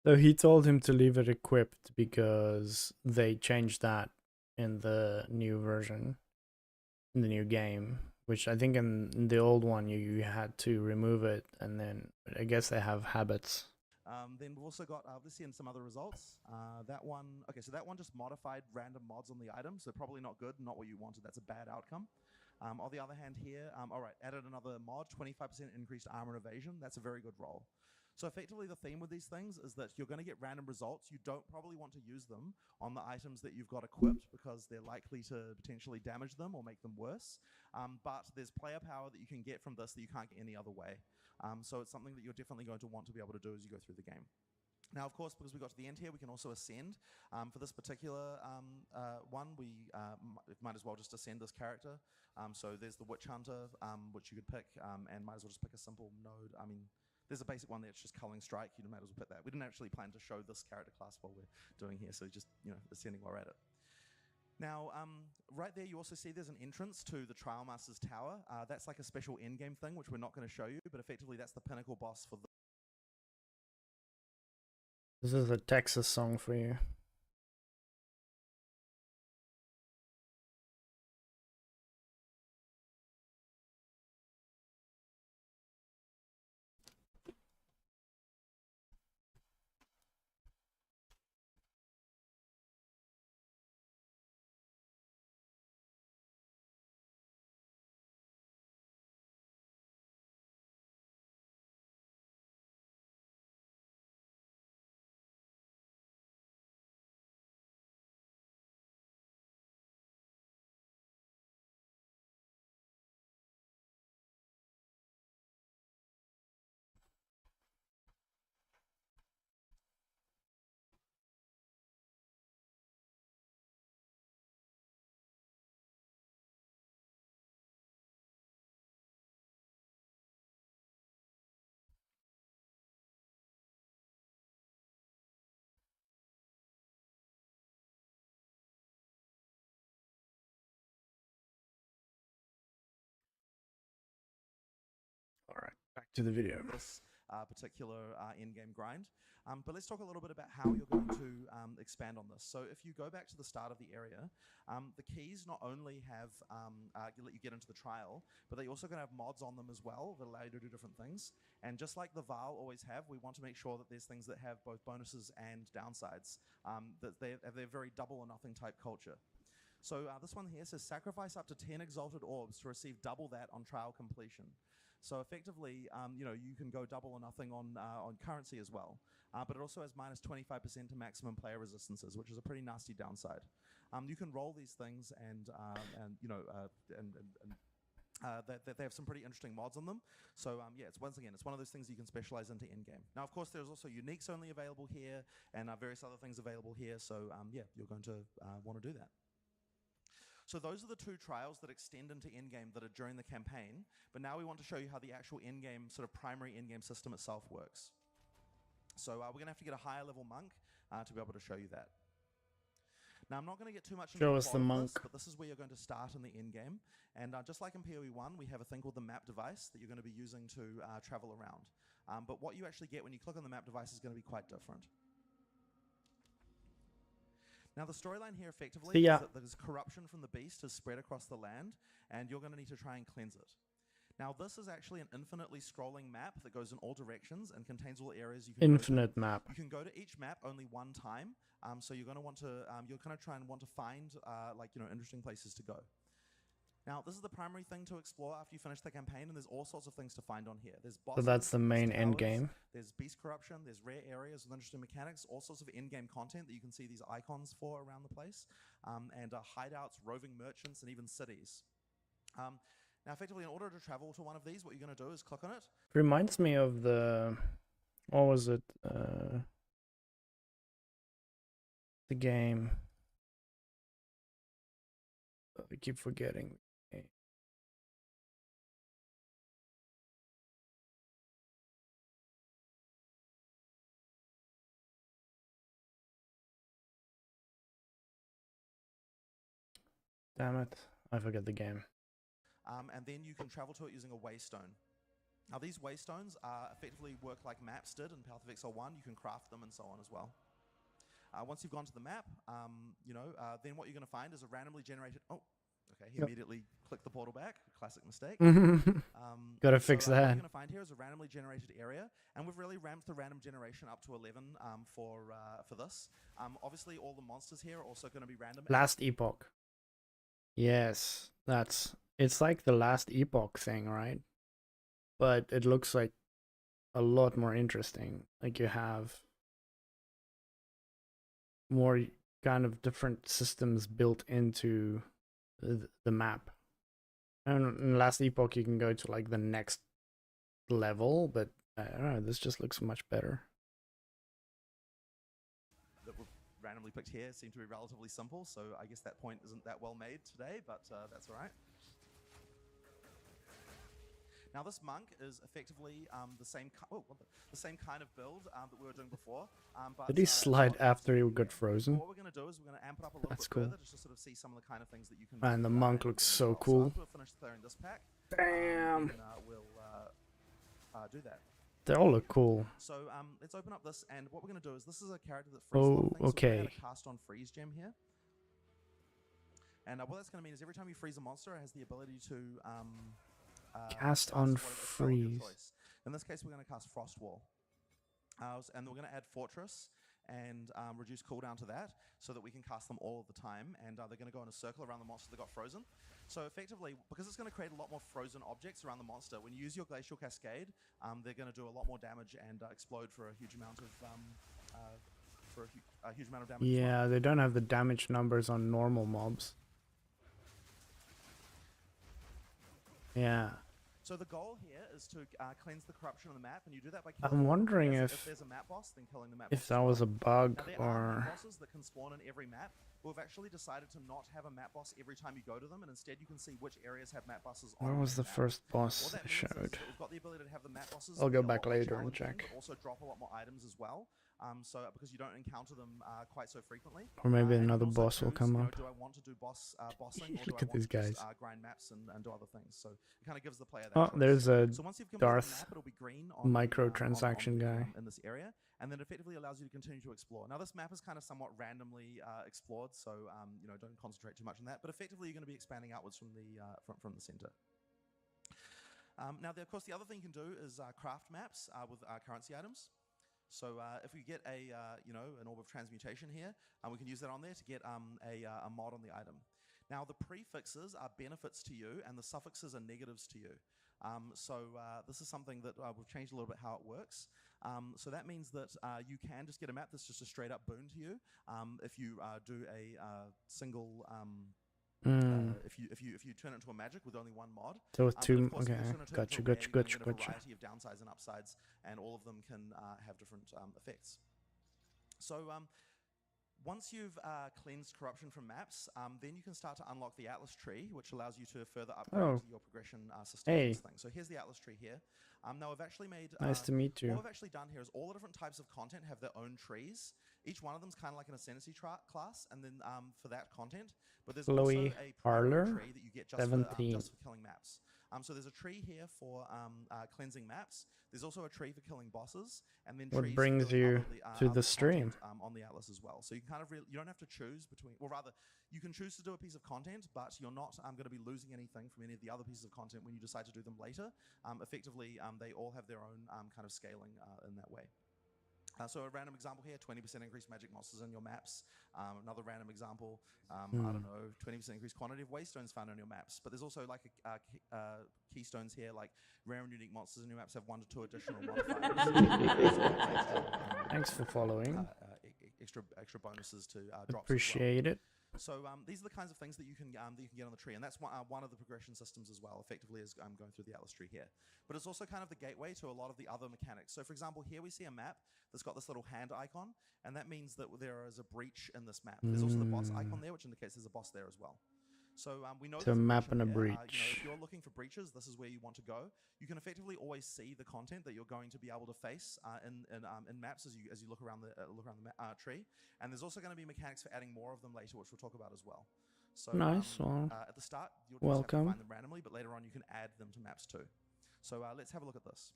So he told him to leave it equipped because they changed that in the new version, in the new game, which I think in the old one you had to remove it, and then I guess they have habits. Then we've also got, let's see in some other results. That one, okay, so that one just modified random mods on the item, so probably not good, not what you wanted. That's a bad outcome. On the other hand here, all right, added another mod, 25% increased armor and evasion. That's a very good roll. So effectively the theme with these things is that you're going to get random results. You don't probably want to use them on the items that you've got equipped because they're likely to potentially damage them or make them worse. But there's player power that you can get from this that you can't get any other way. So it's something that you're definitely going to want to be able to do as you go through the game. Now, of course, because we got to the end here, we can also ascend. For this particular one, we might as well just ascend this character. So there's the Witch Hunter, which you could pick, and might as well just pick a simple node. I mean, there's a basic one that's just Culling Strike. You might as well put that. We didn't actually plan to show this character class while we're doing here, so just ascending while we're at it. Now, right there, you also see there's an entrance to the Trial Master's Tower. That's like a special endgame thing, which we're not going to show you, but effectively that's the pinnacle boss for the... This is a Texas song for you. All right, back to the video. This particular in-game grind. But let's talk a little bit about how you're going to expand on this. So if you go back to the start of the area, the keys not only have let you get into the trial, but they're also going to have mods on them as well that allow you to do different things. And just like the Vile always have, we want to make sure that there's things that have both bonuses and downsides, that they're very double or nothing type culture. So this one here says sacrifice up to 10 exalted orbs to receive double that on trial completion. So effectively, you know, you can go double or nothing on currency as well. But it also has minus 25% to maximum player resistances, which is a pretty nasty downside. You can roll these things, and you know, they have some pretty interesting mods on them. So yeah, it's once again, it's one of those things you can specialize into in game. Now, of course, there's also uniques only available here, and various other things available here. So yeah, you're going to want to do that. So those are the two trials that extend into in-game that are during the campaign. But now we want to show you how the actual in-game, sort of primary in-game system itself works. So we're going to have to get a higher level monk to be able to show you that. Now, I'm not going to get too much into Show the us the plot of monk. this, but this is where you're going to start in the in-game. And just like in PoE1, we have a thing called the map device that you're going to be using to travel around. But what you actually get when you click on the map device is going to be quite different. Now, the storyline here effectively is that there's corruption from the beast has spread across the land, and you're going to need to try and cleanse it. Now, this is actually an infinitely scrolling map that goes in all directions and contains all areas you can Infinite map. You can go to each map only one time, so you're going to want to, you're kind of try and want to find, like, you know, interesting places to go. Now, this is the primary thing to explore after you finish the campaign, and there's all sorts of things to find on here. There's bosses, So that's the main there's end towers, game. there's beast corruption, there's rare areas with interesting mechanics, all sorts of in-game content that you can see these icons for around the place, and hideouts, roving merchants, and even cities. Now, effectively, in order to travel to one of these, what you're going to do is click on it. Reminds me of the, what was it? The game. I keep forgetting. Damn it, I forget the game. And then you can travel to it using a waystone. Now, these waystones effectively work like maps did in Path of Exile 1. You can craft them and so on as well. Once you've gone to the map, you know, then what you're going to find is a randomly generated... Oh, okay, he immediately clicked the portal back. Classic mistake. Gotta fix so, that. What you're going to find here is a randomly generated area, and we've really ramped the random generation up to 11 for this. Obviously, all the monsters here are also going to be random. Last Epoch. Yes, it's like the Last Epoch thing, right? But it looks like a lot more interesting. Like you have more kind of different systems built into the map. And in Last Epoch you can go to like the next level, but I don't know, this just looks much better. That we've randomly picked here seem to be relatively simple, so I guess that point isn't that well made today, but that's all right. Now, this monk is effectively the same kind of build that we were doing before. But, Did he slide after he got frozen? What we're going to do is we're going to amp it up a little That's bit cool. further just to sort of see some of the kind of things that you can do. Man, the monk looks so cool. So after we've finished clearing this pack, Damn. then, we'll do that. They all look cool. So let's open up this, and what we're going to do is this is a character that freezes a lot of things. So we're okay. going to cast on freeze gem here. And what that's going to mean is every time you freeze a monster, it has the ability to cast on freeze. In this case, we're going to cast Frost Wall. And we're going to add Fortress and reduce cooldown to that so that we can cast them all the time. And they're going to go in a circle around the monster that got frozen. So effectively, because it's going to create a lot more frozen objects around the monster, when you use your Glacial Cascade, they're going to do a lot more damage and explode for a huge amount of damage. Yeah, they don't have the damage numbers on normal mobs. Yeah. So the goal here is to cleanse the corruption on the map, and you do that by killing. I'm wondering if there's a map boss, then killing the map boss. If that was a bug now, there or are map bosses that can spawn in every map. We've actually decided to not have a map boss every time you go to them, and instead you can see which areas have map bosses on. where was the map. first boss What that means is showed? that we've got the ability to have the map bosses. I'll go be a back lot more later and challenging, check. but also drop a lot more items as well. So because you don't encounter them quite so frequently. Or maybe and you another can also boss will choose, come you know, up. do I want to do bossing, or Look do I at these want to just, guys. grind maps and do other things? So it kind of gives the player that Oh, choice. there's a So once you've completed Darth the map, it'll be green on microtransaction guy. in this area, and then effectively allows you to continue to explore. Now, this map is kind of somewhat randomly explored, so you know, don't concentrate too much on that. But effectively, you're going to be expanding outwards from the center. Now, of course, the other thing you can do is craft maps with currency items. So if we get an Orb of Transmutation here, we can use that on there to get a mod on the item. Now, the prefixes are benefits to you, and the suffixes are negatives to you. This is something that we've changed a little bit how it works. So that means that you can just get a map that's just a straight up boon to you. If you do a single, if you turn it into a magic with only one mod. So with But two, of course, if you okay, turn it into gotcha, a rare, gotcha, you're gonna gotcha, get a gotcha. variety of downsides and upsides, and all of them can have different effects. So once you've cleansed corruption from maps, then you can start to unlock the Atlas tree, which allows you to further upgrade your progression system. Hey. This thing. So here's the Atlas tree here. Now I've actually made... Nice to meet you. What I've actually done here is all the different types of content have their own trees. Each one of them is kind of like an ascendancy class, and then for that content. But there's also Chloe a Harler, primary tree that you get just 17. just for killing maps. So there's a tree here for cleansing maps. There's also a tree for killing bosses, and then What trees brings for you to other the stream? content, on the Atlas as well. So you can kind of you don't have to choose between, well, rather you can choose to do a piece of content, but you're not going to be losing anything from any of the other pieces of content when you decide to do them later. Effectively, they all have their own kind of scaling in that way. So a random example here, 20% increased magic monsters in your maps. Another random example, I don't know, 20% increased quantity of waystones found on your maps. But there's also like keystones here, like rare and unique monsters in your maps have 1 to 2 additional modifiers. Thanks for following. Extra bonuses to drops as well. Appreciate it. So these are the kinds of things that you can get on the tree, and that's one of the progression systems as well. Effectively, is going through the Atlas tree here, but it's also kind of the gateway to a lot of the other mechanics. So, for example, here we see a map that's got this little hand icon, and that means that there is a breach in this map. There's also the boss icon there, which indicates there's a boss there as well. So we know So there's map and a here. breach. If you're looking for breaches, this is where you want to go. You can effectively always see the content that you're going to be able to face in maps as you look around the tree. And there's also going to be mechanics for adding more of them later, which we'll talk about as well. So Nice. Well, at the start, you'll just welcome. have to find them randomly, but later on you can add them to maps too. So let's have a look at this.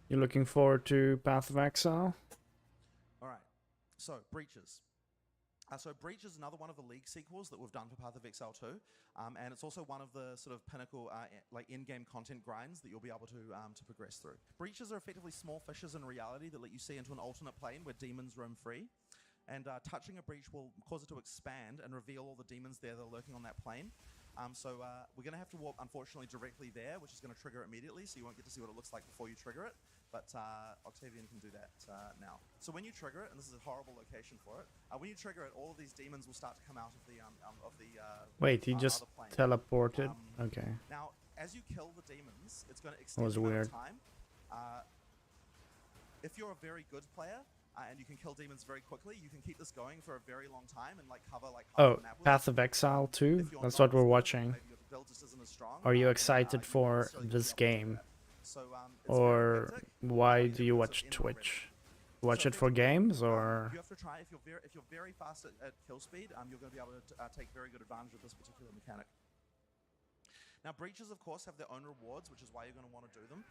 You're looking forward to Path of Exile? All right. So breaches. So Breach is another one of the League sequels that we've done for Path of Exile 2, and it's also one of the sort of pinnacle like in-game content grinds that you'll be able to progress through. Breaches are effectively small fissures in reality that let you see into an alternate plane where demons roam free, and touching a breach will cause it to expand and reveal all the demons there that are lurking on that plane. We're going to have to walk, unfortunately, directly there, which is going to trigger immediately, so you won't get to see what it looks like before you trigger it. But Octavian can do that now. So when you trigger it, and this is a horrible location for it, when you trigger it, all of these demons will start to come out of the Wait, he just other plane. teleported? Okay. Now, as you kill the demons, it's going to extend was the amount weird. of time. If you're a very good player and you can kill demons very quickly, you can keep this going for a very long time and like cover like half Oh, the map with Path it. of Exile 2? If you're That's not what we're as good, watching. maybe your build just isn't as strong, Are you then, excited you won't for necessarily be this able to do game? that. So, it's very Or hectic. why But do you it watch puts it in already. Twitch? Watch So it for effectively, games, or? you have to try if you're very fast at kill speed, you're going to be able to take very good advantage of this particular mechanic. Now, breaches, of course, have their own rewards, which is why you're going to want to do them.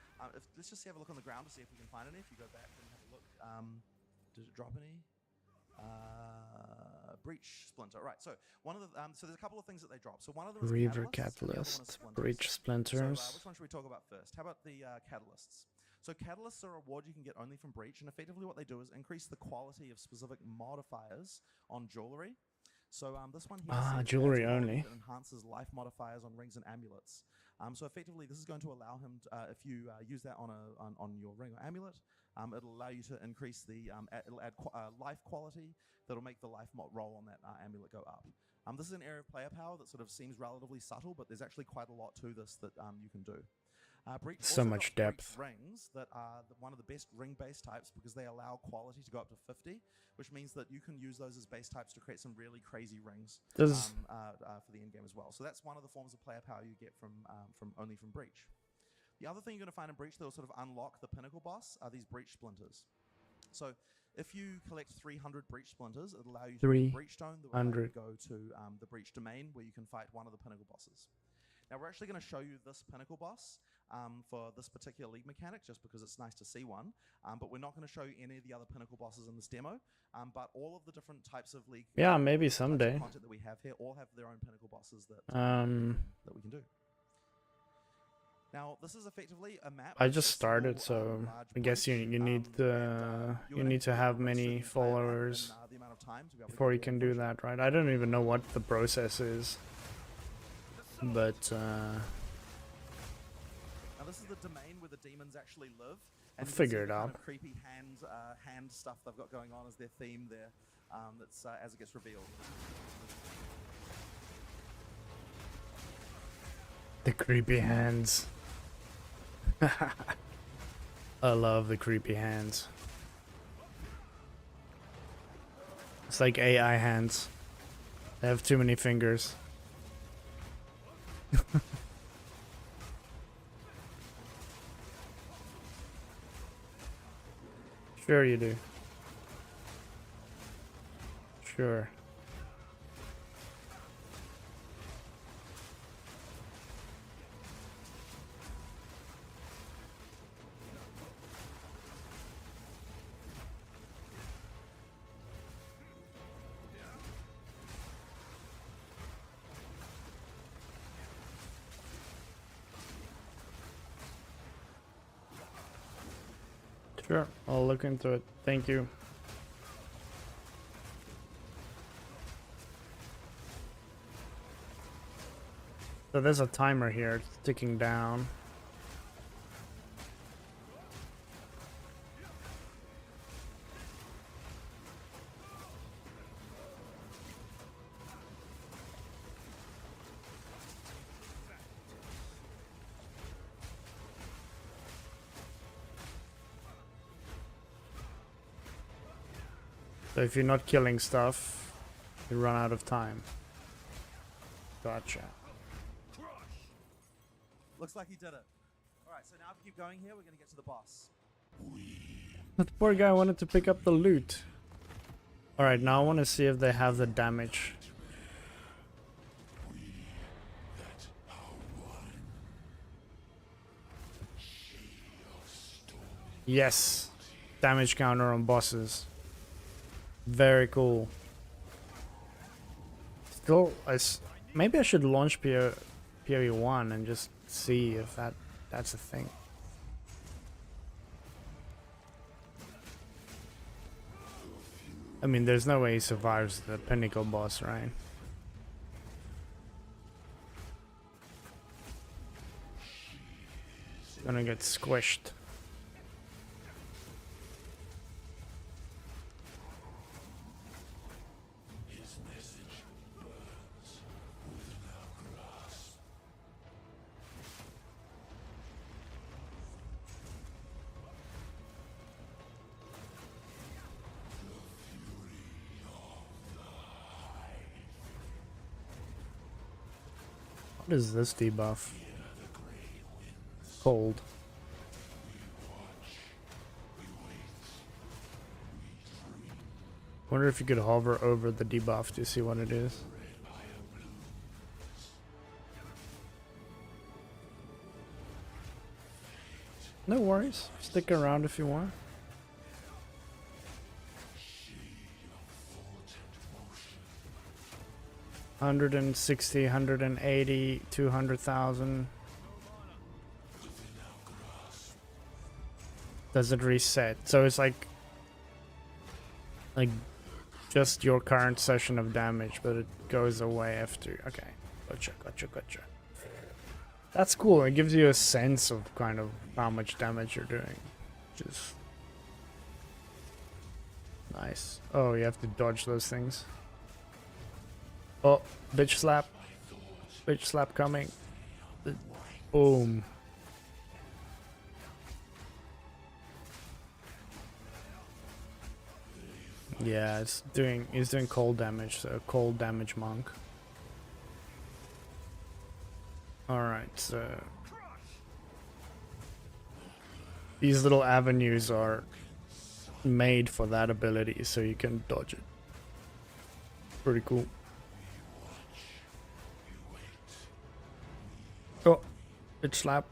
Let's just have a look on the ground to see if we can find any. If you go back and have a look, did it drop any? Breach splinter. Right. So one of the so there's a couple of things that they drop. So one of them is Reaver catalysts, and the other one is Catalyst, splinters. Breach So Splinters. which one should we talk about first? How about the catalysts? So catalysts are a reward you can get only from Breach, and effectively what they do is increase the quality of specific modifiers on jewelry. So this one here says jewelry adds quality only. that enhances life modifiers on rings and amulets. So effectively, this is going to allow him, if you use that on your ring or amulet, it'll allow you to increase the, it'll add life quality that'll make the life roll on that amulet go up. This is an area of player power that sort of seems relatively subtle, but there's actually quite a lot to this that you can do. Breach So also much got depth. Breach rings that are one of the best ring-based types because they allow quality to go up to 50, which means that you can use those as base types to create some really crazy rings Does for the end game as well. So that's one of the forms of player power you get from Breach. The other thing you're going to find in Breach that will sort of unlock the pinnacle boss are these Breach splinters. So if you collect 300 Breach splinters, it'll allow you to get Breach Stone that will allow you to go to the Breach domain where you can fight one of the pinnacle bosses. Now we're actually going to show you this pinnacle boss for this particular league mechanic just because it's nice to see one, but we're not going to show you any of the other pinnacle bosses in this demo, but all of the different types of league yeah, maybe types of someday. content that we have here all have their own pinnacle bosses that we can do. Now this is effectively a map. I with just a single, started, so large I guess you breach, need and, the you you're need to gonna have progress through many the entire map, followers. and, the amount of of time to be able before to you get can in do for a that, right? I don't even know what the process is, but Now this is the domain where the demons actually live. I'll And you can figure see it the kind out. of creepy hand stuff they've got going on as their theme there. That's as it gets revealed. The creepy hands. I love the creepy hands. It's like AI hands. They have too many fingers. Sure you do. Sure. Sure, I'll look into it. Thank you. So there's a timer here, it's ticking down. So if you're not killing stuff, you run out of time. Gotcha. Looks like he did it. Alright, so now if we keep going here, we're going to get to the boss. That poor guy wanted to pick up the loot. Alright, now I want to see if they have the damage. Yes. Damage counter on bosses. Very cool. Still, maybe I should launch PoE 1 and just see if that's a thing. I mean, there's no way he survives the pinnacle boss, right? Gonna get squished. What is this debuff? Cold. Wonder if you could hover over the debuff to see what it is. No worries. Stick around if you want. $160, $180, $200,000. Does it reset? So it's like just your current session of damage, but it goes away after. Okay, gotcha. That's cool. It gives you a sense of kind of how much damage you're doing. Just nice. Oh, you have to dodge those things. Oh, bitch slap. Bitch slap coming. Boom. Yeah, he's doing cold damage, so cold damage monk. Alright, so these little avenues are made for that ability, so you can dodge it. Pretty cool. Oh, bitch slap.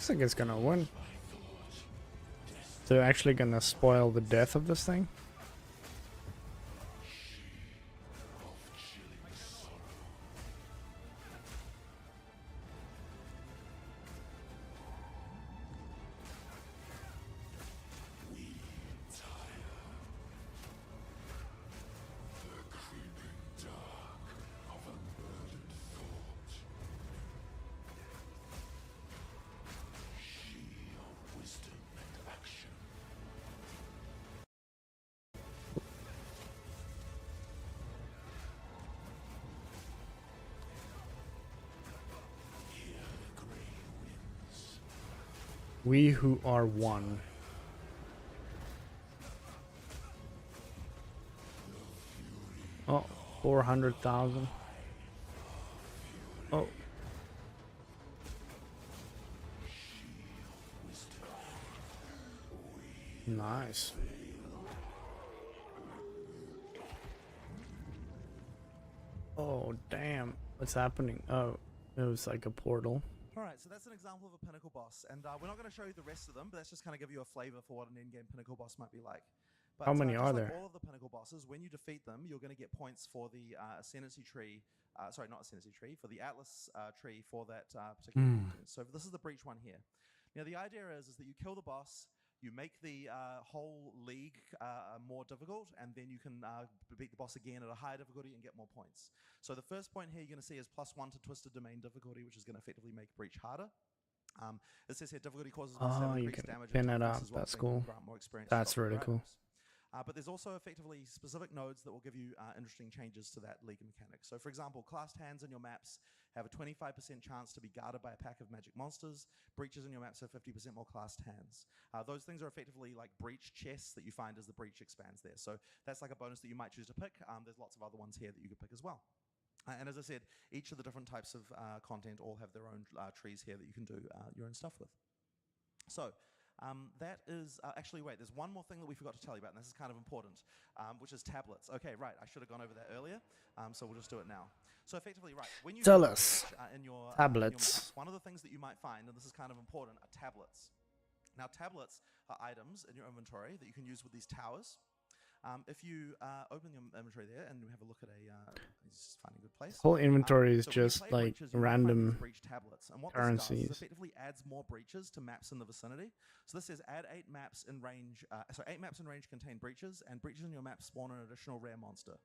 Looks like it's gonna win. They're actually gonna spoil the death of this thing. We who are one. Oh, 400,000. Oh. Nice. Oh, damn. What's happening? Oh, it was like a portal. Alright, so that's an example of a pinnacle boss, and we're not going to show you the rest of them, but that's just kind of give you a flavor for what an in-game pinnacle boss might be like. But, How many just are like there? all of the pinnacle bosses, when you defeat them, you're going to get points for the ascendancy tree, sorry, not ascendancy tree, for the Atlas tree for that particular content. So this is the breach one here. Now the idea is that you kill the boss, you make the whole league more difficult, and then you can beat the boss again at a higher difficulty and get more points. So the first point here you're going to see is +1 to Twisted Domain difficulty, which is going to effectively make breach harder. It says here difficulty causes monsters to have you increased can damage pin and it toughness up. as well, That's so you can cool. grant more experience That's to really your cool. items. But there's also effectively specific nodes that will give you interesting changes to that league mechanic. So for example, classed hands in your maps have a 25% chance to be guarded by a pack of magic monsters. Breaches in your maps have 50% more classed hands. Those things are effectively like breach chests that you find as the breach expands there. So that's like a bonus that you might choose to pick. There's lots of other ones here that you could pick as well. And as I said, each of the different types of content all have their own trees here that you can do your own stuff with. So that is, actually wait, there's one more thing that we forgot to tell you about, and this is kind of important, which is tablets. Okay, right, I should have gone over that earlier, so we'll just do it now. So effectively, right, when you Tell do a us. breach, in your Tablets. maps, one of the things that you might find, and this is kind of important, are tablets. Now tablets are items in your inventory that you can use with these towers. If you open your inventory there and have a look at just find a good place. Whole inventory is So when you just play like breaches, you're gonna find random these breach tablets, and what this does currencies. is effectively adds more breaches to maps in the vicinity. So this says add 8 maps in range. 8 maps in range contain breaches, and breaches in your map spawn an additional rare monster.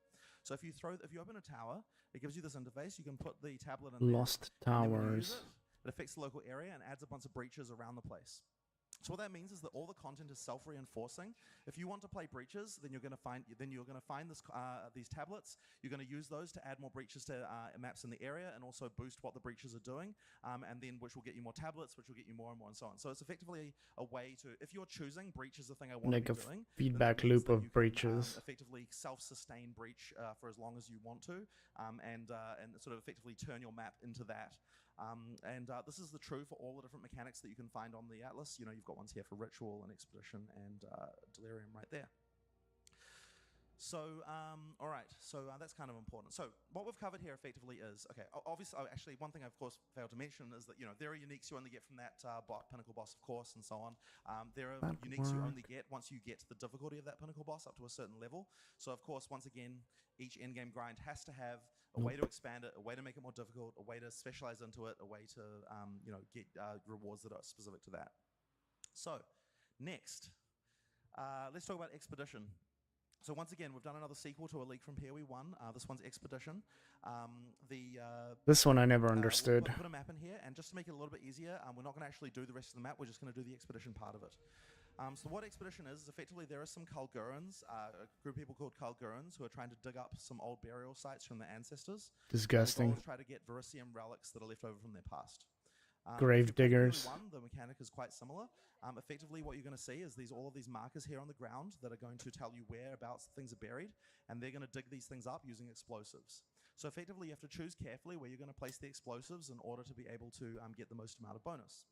So if you open a tower, it gives you this interface. You can put the tablet in Lost there. And then when you use towers. it affects the local area and adds a bunch of breaches around the place. So what that means is that all the content is self-reinforcing. If you want to play breaches, then you're going to find this, these tablets. You're going to use those to add more breaches to maps in the area and also boost what the breaches are doing, and then which will get you more tablets, which will get you more and more and so on. So it's effectively a way to, if you're choosing breach is the thing I want Like to a be doing, feedback then that means loop that of you can, breaches. effectively self-sustain breach for as long as you want to, and sort of effectively turn your map into that. This is the true for all the different mechanics that you can find on the Atlas. You know, you've got ones here for Ritual and Expedition and Delirium right there. So, all right, so that's kind of important. So what we've covered here effectively is, okay, obviously, actually, one thing I, of course, failed to mention is that, you know, there are uniques you only get from that pinnacle boss, of course, and so on. There are That uniques you only work. get once you get the difficulty of that pinnacle boss up to a certain level. So, of course, once again, each endgame grind has to have a way to expand it, a way to make it more difficult, a way to specialize into it, a way to, you know, get rewards that are specific to that. So, next, let's talk about Expedition. So once again, we've done another sequel to a League from Here We Won. This one's Expedition. This one I never We'll understood. put a map in here, and just to make it a little bit easier, we're not going to actually do the rest of the map. We're just going to do the Expedition part of it. So what Expedition is effectively there are some Kalgurans, a group of people called Kalgurans, who are trying to dig up some old burial sites from their ancestors. Disgusting. The goal is to try to get Verisium relics that are left over from their past. Grave if you play diggers. One, the mechanic is quite similar. Effectively, what you're going to see is all of these markers here on the ground that are going to tell you whereabouts things are buried, and they're going to dig these things up using explosives. So effectively, you have to choose carefully where you're going to place the explosives in order to be able to get the most amount of bonus.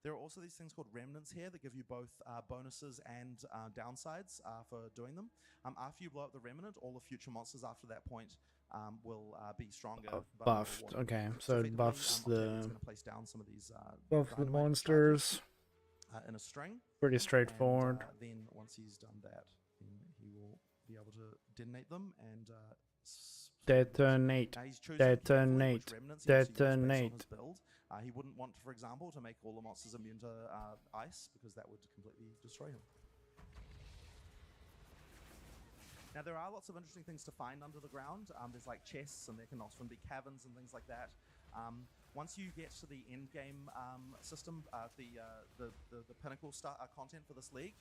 There are also these things called remnants here that give you both bonuses and downsides for doing them. After you blow up the remnant, all the future monsters after that point will be stronger. but more Buffed. rewarding. Okay, so it effectively, buffs Octavian's the going to place down some of these buff the dynamite monsters. charges, in a string. Pretty straightforward. And, then once he's done that, then he will be able to detonate them and Detonate. now he's choosing carefully Detonate. which remnants he wants to use based on his Detonate. build. He wouldn't want, for example, to make all the monsters immune to ice because that would completely destroy him. Now there are lots of interesting things to find under the ground. There's like chests, and there can often be caverns and things like that. Once you get to the end game system, the pinnacle content for this league,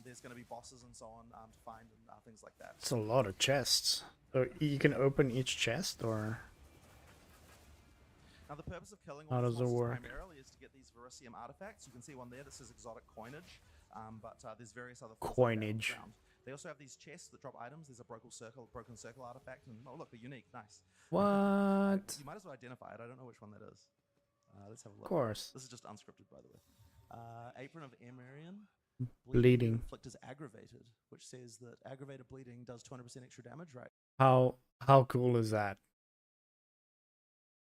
there's going to be bosses and so on to find and things like that. It's a lot of chests. So you can open each chest, or Now the purpose of killing how all these does it monsters work? primarily is to get these Verisium artifacts. You can see one there that says exotic coinage, but there's various other things like that on the Coinage. ground. They also have these chests that drop items. There's a broken circle artifact, and oh look, they're unique, nice. What? You might as well identify it. I don't know which one that is. Let's have a Of look. course. This is just unscripted, by the way. Apron of Emerian. Bleeding. Inflictors aggravated, which says that aggravated bleeding does 200% extra damage, right? How cool is that?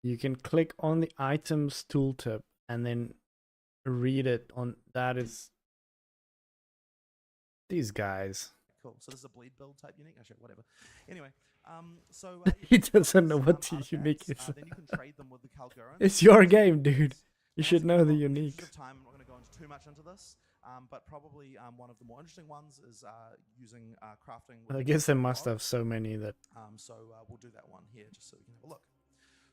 You can click on the items tooltip and then read it on. That is these guys. Cool. So this is a bleed build type unique. Actually, whatever. Anyway, so He if you doesn't know those, what the artifacts, unique is. then you can trade them with the Calgurans. It's your Those game, uniques. dude. You Now, should to know the give you a little uniques. bit of time, I'm not going to go into too much into this, but probably one of the more interesting ones is using crafting. I with guess they must ROG. have so many that. So we'll do that one here just so we can have a look.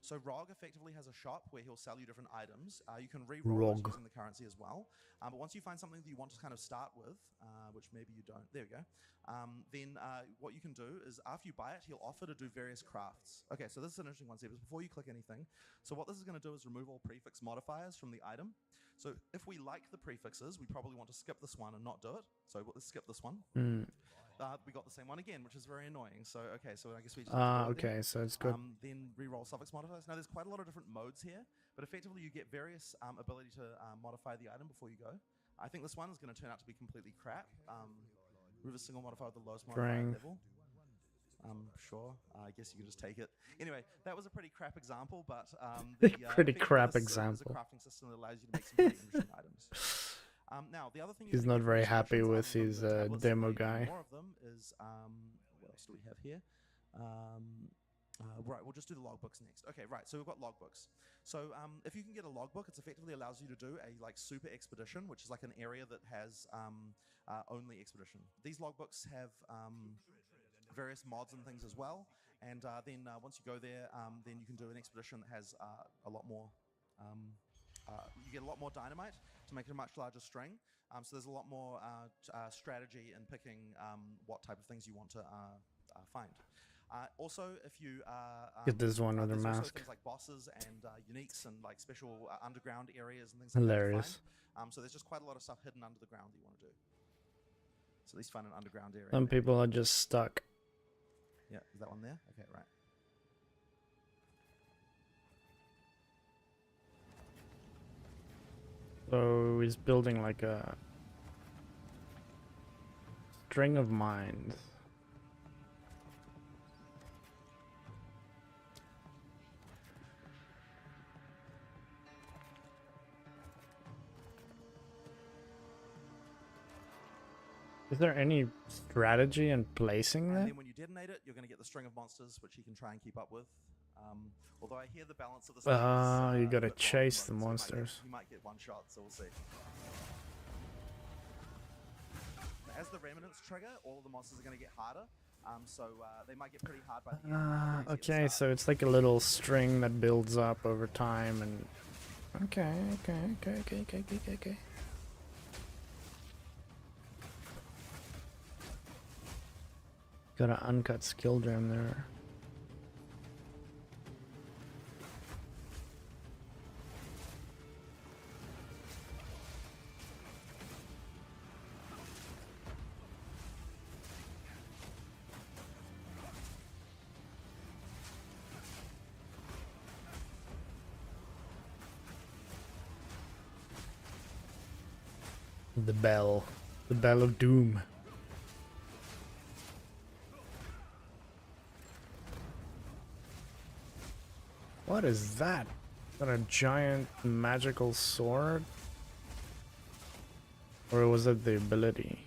So ROG effectively has a shop where he'll sell you different items. You can re-roll it ROG. using the currency as well. But once you find something that you want to kind of start with, which maybe you don't, there we go. Then what you can do is after you buy it, he'll offer to do various crafts. Okay, so this is an interesting one, Steve. Before you click anything, so what this is going to do is remove all prefix modifiers from the item. So if we like the prefixes, we probably want to skip this one and not do it. So let's skip this one. We got the same one again, which is very annoying. So okay, so I guess we just have to do it then. Okay, so it's good. Then re-roll suffix modifiers. Now there's quite a lot of different modes here, but effectively you get various ability to modify the item before you go. I think this one is going to turn out to be completely crap. Remove a single modifier with the lowest modifier Strength. level. Sure. I guess you can just take it. Anyway, that was a pretty crap example, but Pretty effectively crap this is a example. crafting system that allows you to make some pretty interesting items. Now, the other thing He's you not can very get happy from with instructions his other than the tablets that demo let you do guy. More of them is what else do we have here? Right, we'll just do the logbooks next. Okay, right, so we've got logbooks. So if you can get a logbook, it effectively allows you to do a like super expedition, which is like an area that has only expedition. These logbooks have various mods and things as well, and then once you go there, then you can do an expedition that has a lot more. You get a lot more dynamite to make it a much larger string. So there's a lot more strategy in picking what type of things you want to find. Also, if you Get this one with a there's also mask. things like bosses and uniques and like special underground areas and things like Hilarious. that to find. So there's just quite a lot of stuff hidden under the ground that you want to do. So at least find an underground area. Some people are just stuck. Yeah, is that one there? Okay, right. So he's building like a string of mines. Is there any strategy in placing And that? then when you detonate it, you're going to get the string of monsters, which you can try and keep up with. Although I hear the balance of the You gotta a bit wrong chase at the moment, so monsters. you might get one shot, so we'll see. As the remnants trigger, all of the monsters are going to get harder. So they might get pretty hard by the end. very easy at the Okay, start. so it's like a little string that builds up over time and... Okay. Got an uncut skill gem there. The bell. The bell of doom. What is that? Got a giant magical sword? Or was it the ability?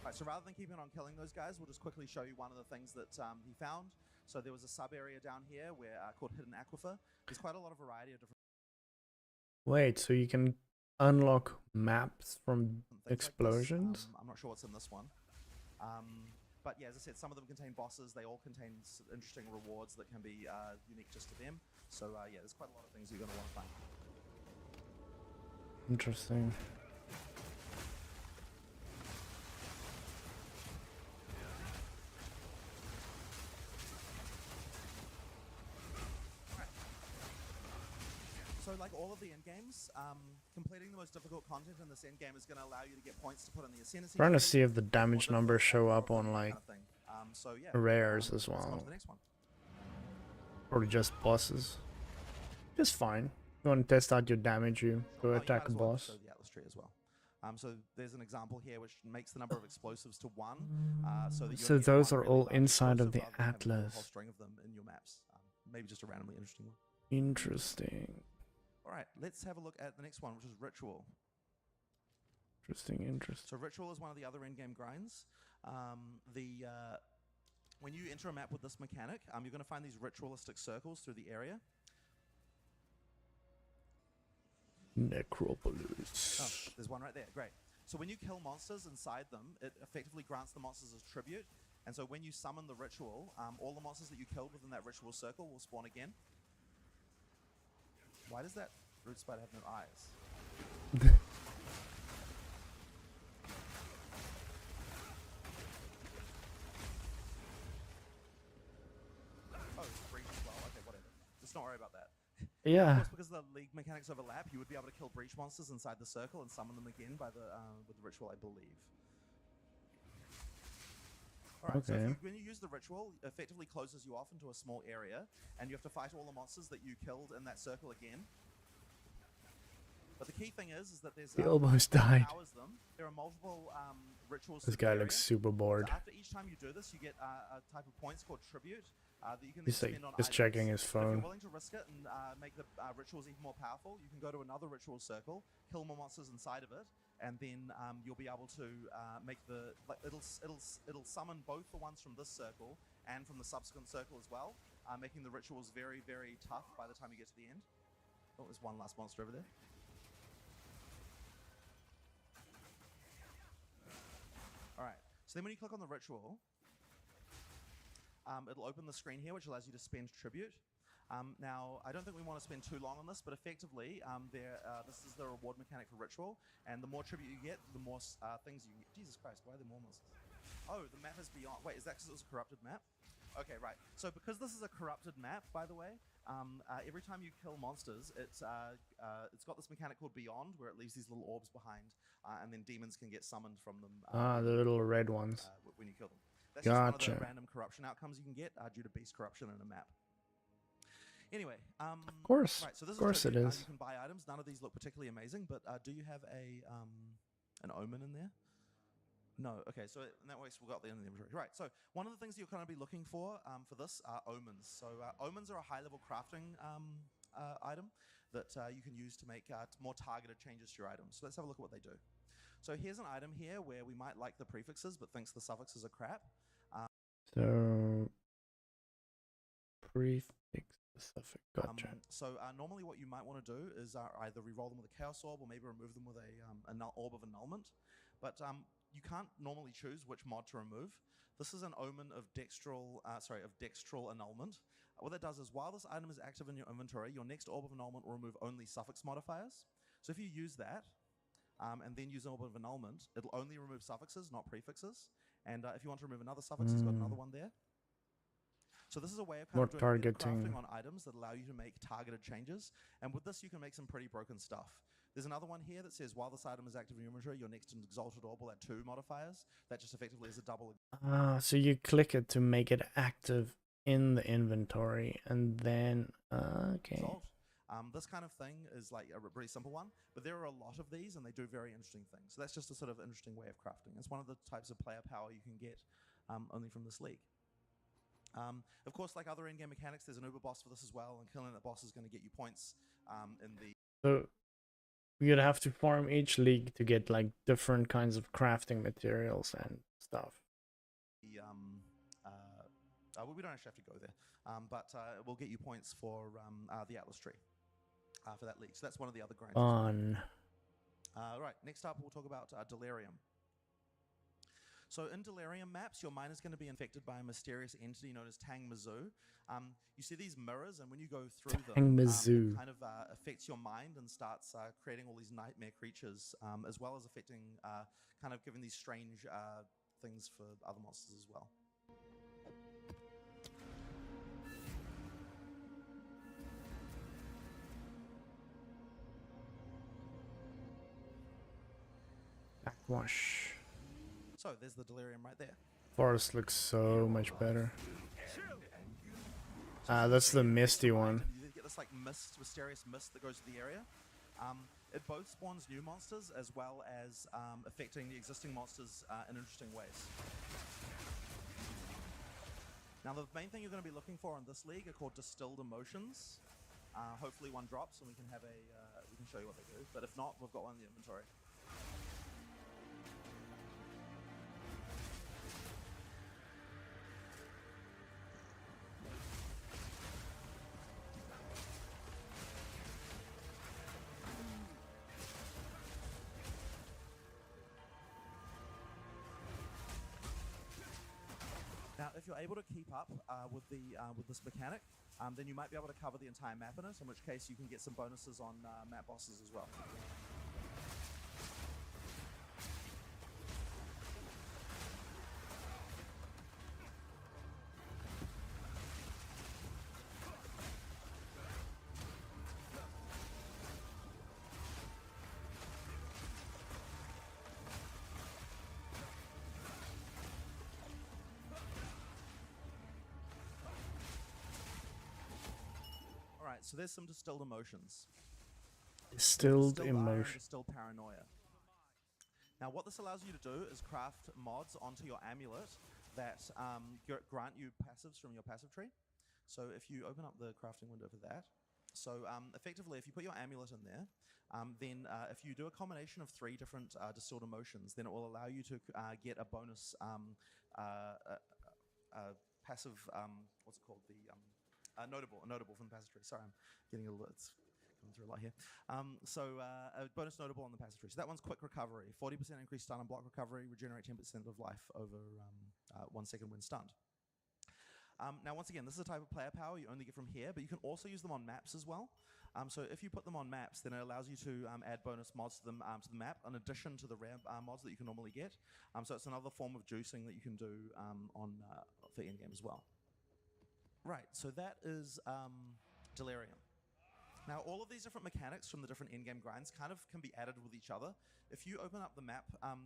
Right, so rather than keeping on killing those guys, we'll just quickly show you one of the things that he found. So there was a sub area down here where called Hidden Aquifer. There's quite a lot of variety of different Wait, so you can unlock maps from things like explosions? this. I'm not sure what's in this one. But yeah, as I said, some of them contain bosses. They all contain interesting rewards that can be unique just to them. So yeah, there's quite a lot of things you're going to want to find. Interesting. So like all of the end games, completing the most difficult content in this end game is going to allow you to get points to put in the ascendancy. Trying to see if the damage numbers show up on like so yeah, rares as let's go on well. to the next one. Or just bosses. Just fine. You want to test out your damage, you go Oh, you attack a might as well boss. show the Atlas tree as well. So there's an example here which makes the number of explosives to 1. So that you So only get those one are really all large inside of explosive the rather than having a whole Atlas. string of them in your maps. Maybe just a randomly interesting one. Interesting. All right, let's have a look at the next one, which is Ritual. Interesting. So Ritual is one of the other endgame grinds. When you enter a map with this mechanic, you're going to find these ritualistic circles through the area. Necropolis. Oh, there's one right there. Great. So when you kill monsters inside them, it effectively grants the monsters as tribute. And so when you summon the ritual, all the monsters that you killed within that ritual circle will spawn again. Why does that root spider have no eyes? Oh, it's breach as well. Okay, whatever. Let's not worry about that. Of Yeah. course, because the league mechanics overlap, you would be able to kill breach monsters inside the circle and summon them again by the with the ritual, I believe. Alright, so Okay. when you use the ritual, it effectively closes you off into a small area, and you have to fight all the monsters that you killed in that circle again. But the key thing is that there's He almost died. powers them. There are multiple rituals. This to the guy area. looks super bored. So after each time you do this, you get a type of points called tribute that you can He's then like spend on just items. checking his But if phone. you're willing to risk it and make the rituals even more powerful, you can go to another ritual circle, kill more monsters inside of it, and then you'll be able to make the it'll summon both the ones from this circle and from the subsequent circle as well, making the rituals very, very tough by the time you get to the end. Oh, there's one last monster over there. Alright, so then when you click on the ritual, it'll open the screen here, which allows you to spend tribute. Now, I don't think we want to spend too long on this, but effectively, this is the reward mechanic for Ritual, and the more tribute you get, the more things you get. Jesus Christ, why are there more monsters? Oh, the map is beyond. Wait, is that because it was a corrupted map? Okay, right. So because this is a corrupted map, by the way, every time you kill monsters, it's got this mechanic called Beyond, where it leaves these little orbs behind, and then demons can get summoned from them. The little red ones. When you kill them. That's just one of Gotcha. the random corruption outcomes you can get due to beast corruption in a map. Anyway, Of course. right, so this Of course is it tribute. is. You can buy items. None of these look particularly amazing, but do you have an omen in there? No. Okay, so in that way, we've got the end of the inventory. Right, so one of the things you're going to be looking for this are omens. So omens are a high-level crafting item that you can use to make more targeted changes to your items. So let's have a look at what they do. So here's an item here where we might like the prefixes, but thinks the suffixes are crap. So prefix the suffix. Gotcha. Normally what you might want to do is either re-roll them with a chaos orb or maybe remove them with a orb of annulment. But you can't normally choose which mod to remove. This is an omen of dextral annulment. What that does is while this item is active in your inventory, your next orb of annulment will remove only suffix modifiers. So if you use that and then use an orb of annulment, it'll only remove suffixes, not prefixes. And if you want to remove another suffix, it's got another one there. So this is a way of kind of doing targeting. crafting on items that allow you to make targeted changes. And with this, you can make some pretty broken stuff. There's another one here that says, while this item is active in your inventory, your next exalted orb will add 2 modifiers. That just effectively is a double. So you click it to make it active in the inventory, and then okay. Solved. This kind of thing is like a pretty simple one, but there are a lot of these and they do very interesting things. So that's just a sort of interesting way of crafting. It's one of the types of player power you can get only from this league. Of course, like other in-game mechanics, there's an uber boss for this as well, and killing that boss is going to get you points in the... So you'd have to farm each league to get like different kinds of crafting materials and stuff. Well, we don't actually have to go there, but it will get you points for the Atlas tree for that league. So that's one of the other grinds. Fun. Right, next up we'll talk about Delirium. So in Delirium maps, your mind is going to be infected by a mysterious entity known as Tang Mizzou. You see these mirrors, and when you go through them, it kind of affects your mind and starts creating all these nightmare creatures, as well as affecting, kind of giving these strange things for other monsters as well. Backwash. So there's the Delirium right there. Forest looks so much better. That's the misty one. You get this like mist, mysterious mist that goes to the area. It both spawns new monsters as well as affecting the existing monsters in interesting ways. Now the main thing you're going to be looking for in this league are called distilled emotions. Hopefully one drops and we can have a we can show you what they do. But if not, we've got one in the inventory. Now, if you're able to keep up with this mechanic, then you might be able to cover the entire map in it, in which case you can get some bonuses on map bosses as well. Alright, so there's some distilled emotions. Distilled ire emotion. and distilled paranoia. Now what this allows you to do is craft mods onto your amulet that grant you passives from your passive tree. So if you open up the crafting window for that, so effectively if you put your amulet in there, then if you do a combination of 3 different distilled emotions, then it will allow you to get a bonus passive, what's it called? Notable from the passive tree. Sorry, I'm getting a little, it's coming through a lot here. A bonus notable on the passive tree. So that one's quick recovery, 40% increased stun and block recovery, regenerate 10% of life over 1 second when stunned. Now, once again, this is a type of player power you only get from here, but you can also use them on maps as well. So if you put them on maps, then it allows you to add bonus mods to them to the map, in addition to the rare mods that you can normally get. So it's another form of juicing that you can do for in-game as well. Right, so that is Delirium. Now, all of these different mechanics from the different in-game grinds kind of can be added with each other. If you open up the map,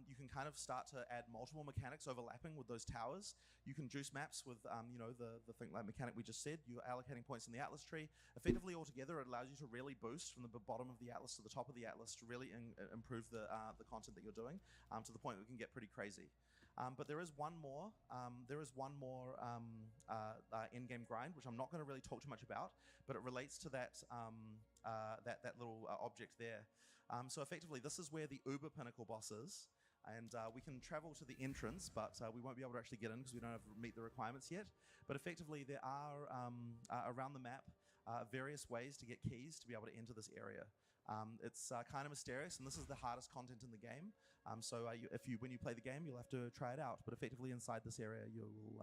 you can kind of start to add multiple mechanics overlapping with those towers. You can juice maps with, you know, the thing like mechanic we just said. You're allocating points in the Atlas tree. Effectively, altogether, it allows you to really boost from the bottom of the Atlas to the top of the Atlas to really improve the content that you're doing to the point that it can get pretty crazy. But there is one more. In-game grind, which I'm not going to really talk too much about, but it relates to that that little object there. So effectively, this is where the Uber Pinnacle boss is, and we can travel to the entrance, but we won't be able to actually get in because we don't have meet the requirements yet. But effectively, there are around the map various ways to get keys to be able to enter this area. It's kind of mysterious, and this is the hardest content in the game. So when you play the game, you'll have to try it out. But effectively, inside this area, you will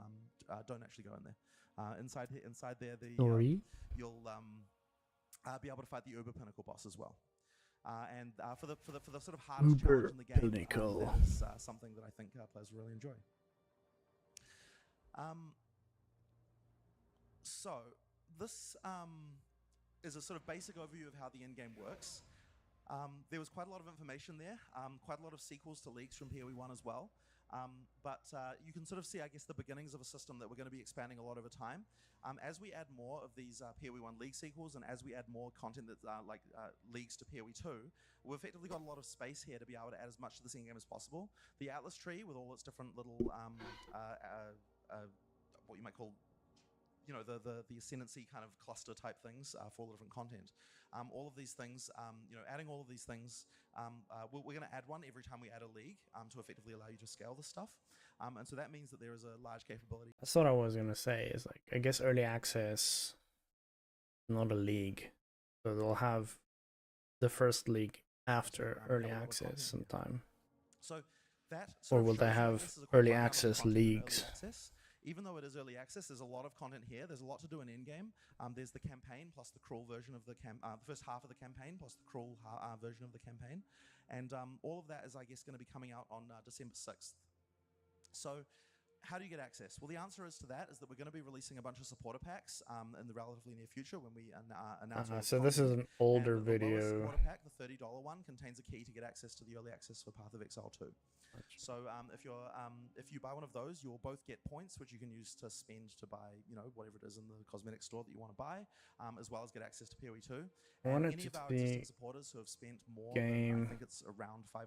don't actually go in there. Inside there, you'll be able to fight the Uber Pinnacle boss as well. And for the sort of hardest challenge in the game, that is something that I think players really enjoy. So this is a sort of basic overview of how the in-game works. There was quite a lot of information there, quite a lot of sequels to leaks from PoE1 as well. But you can sort of see, I guess, the beginnings of a system that we're going to be expanding a lot over time. As we add more of these PoE 1 League sequels, and as we add more content that's leagues to PoE 2, we've effectively got a lot of space here to be able to add as much to this in-game as possible. The Atlas tree, with all its different little, what you might call, you know, the ascendancy kind of cluster type things for all the different content. All of these things, you know, adding all of these things, we're going to add one every time we add a league to effectively allow you to scale this stuff. And so that means that there is a large capability. That's what I was gonna say. Is like, I guess early access, not a league, so they'll have the first league after early access sometime. So that Or will they have early access leagues? Even though it is early access, there's a lot of content here. There's a lot to do in in-game. There's the campaign plus the crawl version of the first half of the campaign plus the crawl version of the campaign. And all of that is, I guess, going to be coming out on December 6th. So how do you get access? Well, the answer is to that is that we're going to be releasing a bunch of supporter packs in the relatively near future when we announce. So this is an older and the lowest video. Supporter pack, the $30 one, contains a key to get access to the early access for Path of Exile 2. So if you buy one of those, you'll both get points, which you can use to spend to buy, you know, whatever it is in the cosmetic store that you want to buy, as well as get access to PoE 2. I want And it any to of our be existing supporters who have spent more game than, I think it's around $500,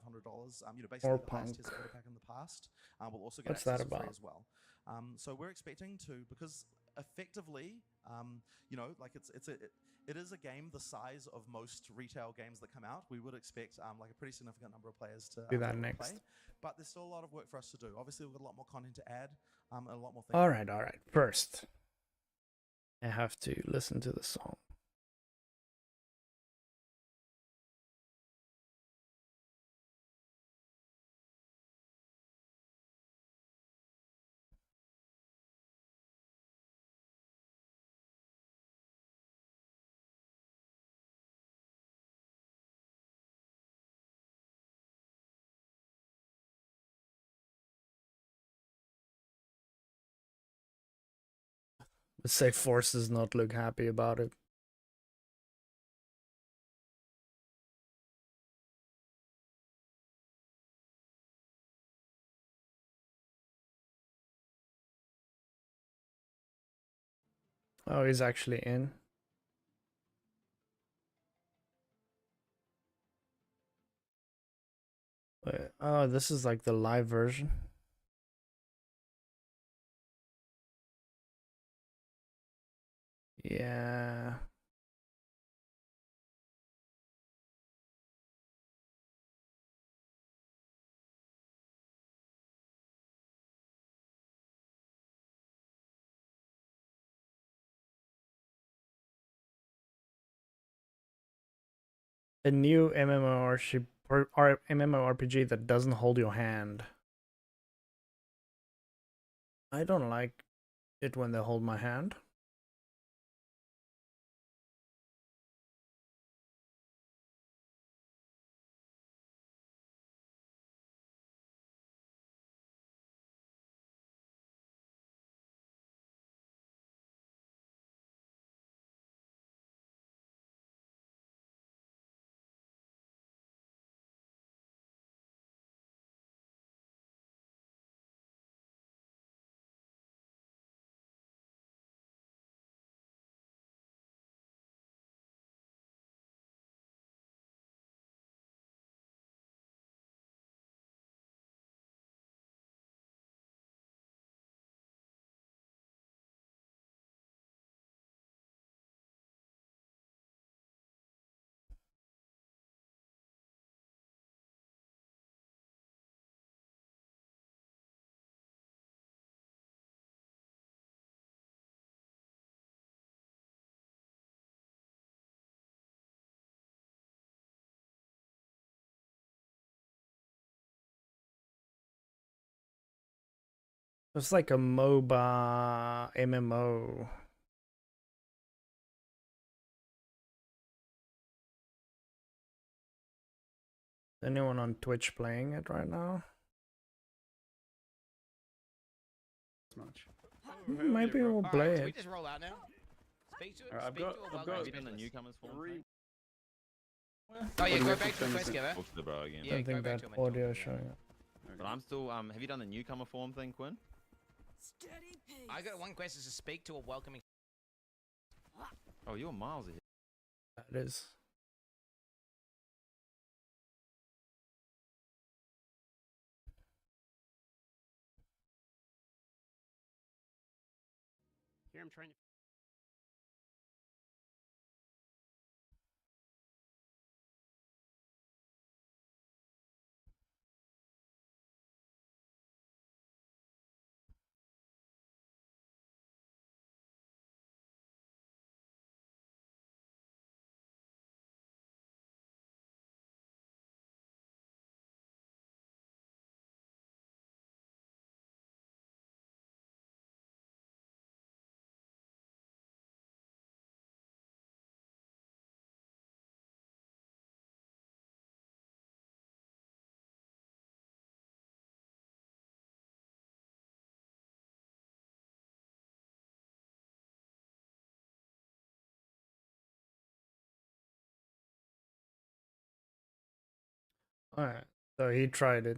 you know, basically or the highest punk. tier supporter pack in the past, will also get What's access that for free about? as well. So we're expecting to, because effectively, you know, like it is a game the size of most retail games that come out. We would expect like a pretty significant number of players to Do that to next. play. But there's still a lot of work for us to do. Obviously, we've got a lot more content to add, and a lot more things. All right. First, I have to listen to the song. Let's say Force does not look happy about it. Oh, he's actually in. Wait, oh, this is like the live version. Yeah. A new MMORPG that doesn't hold your hand. I don't like it when they hold my hand. It's like a MOBA MMO. Is anyone on Twitch playing it right now? Much. Maybe we'll play We it. just roll out now. Speak to it. I've speak got- to it I've while got going even to the newcomers for Oh yeah, go back to the quest giver. Talk to the bro again. Yeah, I don't go think back that to him and talk audio to is him. showing up. But I'm still. Have you done the newcomer form thing, Quinn? Steady pace. I got one question to speak to a welcoming. Oh, you're miles ahead. That is. Here I'm trying to. Alright, so he tried it.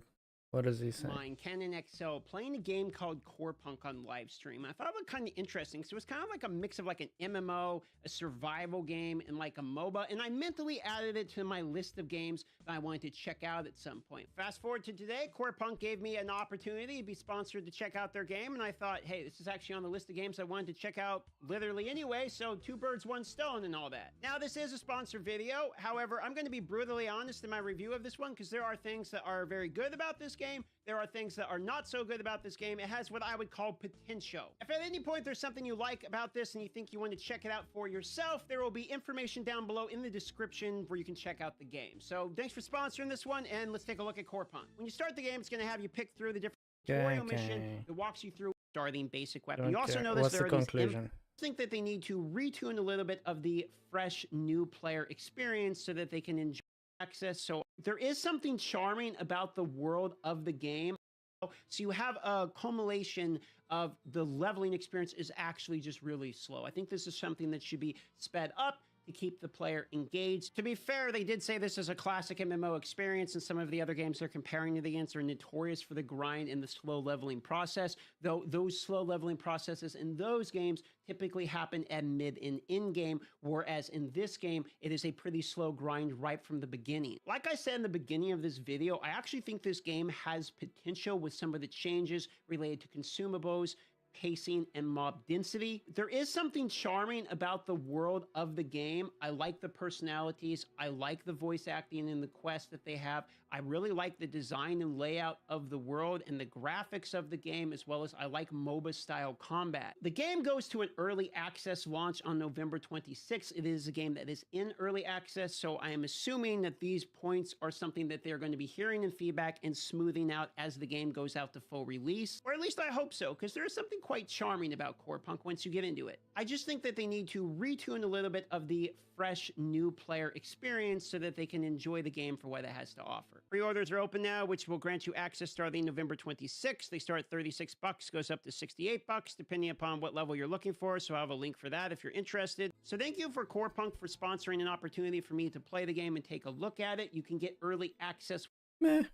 What does he say? Mine, Canon XL, playing a game called Core Punk on live stream. I thought it was kind of interesting. So it was kind of like a mix of like an MMO, a survival game, and like a MOBA. And I mentally added it to my list of games that I wanted to check out at some point. Fast forward to today, Core Punk gave me an opportunity to be sponsored to check out their game. And I thought, hey, this is actually on the list of games I wanted to check out literally anyway. So 2 birds, 1 stone and all that. Now, this is a sponsored video. However, I'm going to be brutally honest in my review of this one because there are things that are very good about this game. There are things that are not so good about this game. It has what I would call potential. If at any point there's something you like about this and you think you want to check it out for yourself, there will be information down below in the description where you can check out the game. So thanks for sponsoring this one, and let's take a look at Core Punk. When you start the game, it's going to have you pick through the different tutorial mission that walks you through starting basic weapon. You also know What's the conclusion? I think that they need to retune a little bit of the fresh new player experience so that they can enjoy access. So there is something charming about the world of the game. So you have a culmination of the leveling experience is actually just really slow. I think this is something that should be sped up to keep the player engaged. To be fair, they did say this is a classic MMO experience, and some of the other games they're comparing it against are notorious for the grind and the slow leveling process, though those slow leveling processes in those games typically happen at mid and in-game, whereas in this game, it is a pretty slow grind right from the beginning. Like I said in the beginning of this video, I actually think this game has potential with some of the changes related to consumables, pacing, and mob density. There is something charming about the world of the game. I like the personalities. I like the voice acting and the quests that they have. I really like the design and layout of the world and the graphics of the game, as well as I like MOBA style combat. The game goes to an early access launch on November 26th. It is a game that is in early access, so I am assuming that these points are something that they're going to be hearing in feedback and smoothing out as the game goes out to full release. Or at least I hope so, because there is something quite charming about Core Punk once you get into it. I just think that they need to retune a little bit of the fresh new player experience so that they can enjoy the game for what it has to offer. Pre-orders are open now, which will grant you access starting November 26th. They start at $36, goes up to $68, depending upon what level you're looking for. So I'll have a link for that if you're interested. So thank you for Core Punk for sponsoring an opportunity for me to play the game and take a look at it. You can get early access. Meh.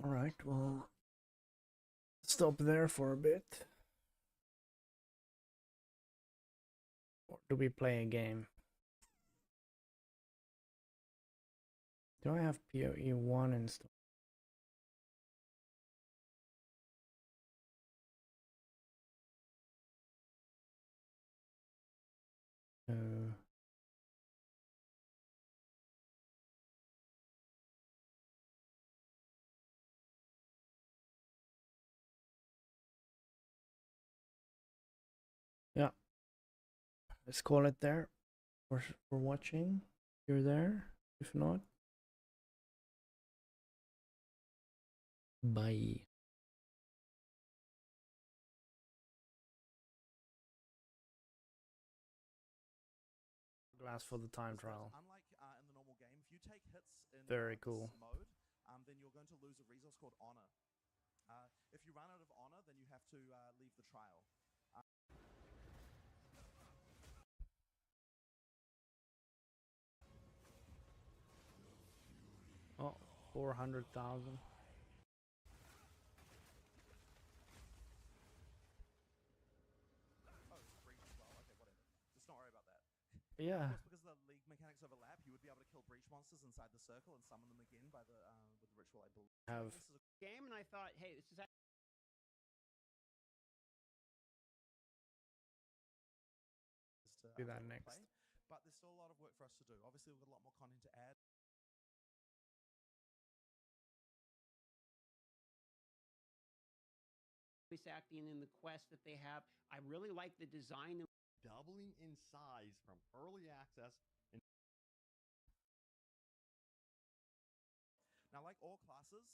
Alright, well, stop there for a bit. Or do we play a game? Do I have PoE 1 installed? No. Yeah. Let's call it there for watching. You're there. If not, bye. Glass for the time trial. Unlike in the normal game, if you take hits in Very this cool. mode, then you're going to lose a resource called honor. If you run out of honor, then you have to leave the trial. Oh, 400,000. Oh, breach as well. Okay, whatever. Just don't worry about that. Yeah. Of course, because the league mechanics overlap, you would be able to kill breach monsters inside the circle and summon them again by the with the ritual, I believe. Have This is a Game, and I thought, hey, this is to do that play, next. but there's still a lot of work for us to do. Obviously, we've got a lot more content to add. voice acting in the quest that they have. I really like the design. Doubling in size from early access. Now, like all classes,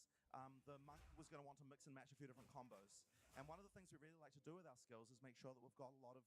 the monk was going to want to mix and match a few different combos. And one of the things we really like to do with our skills is make sure that we've got a lot of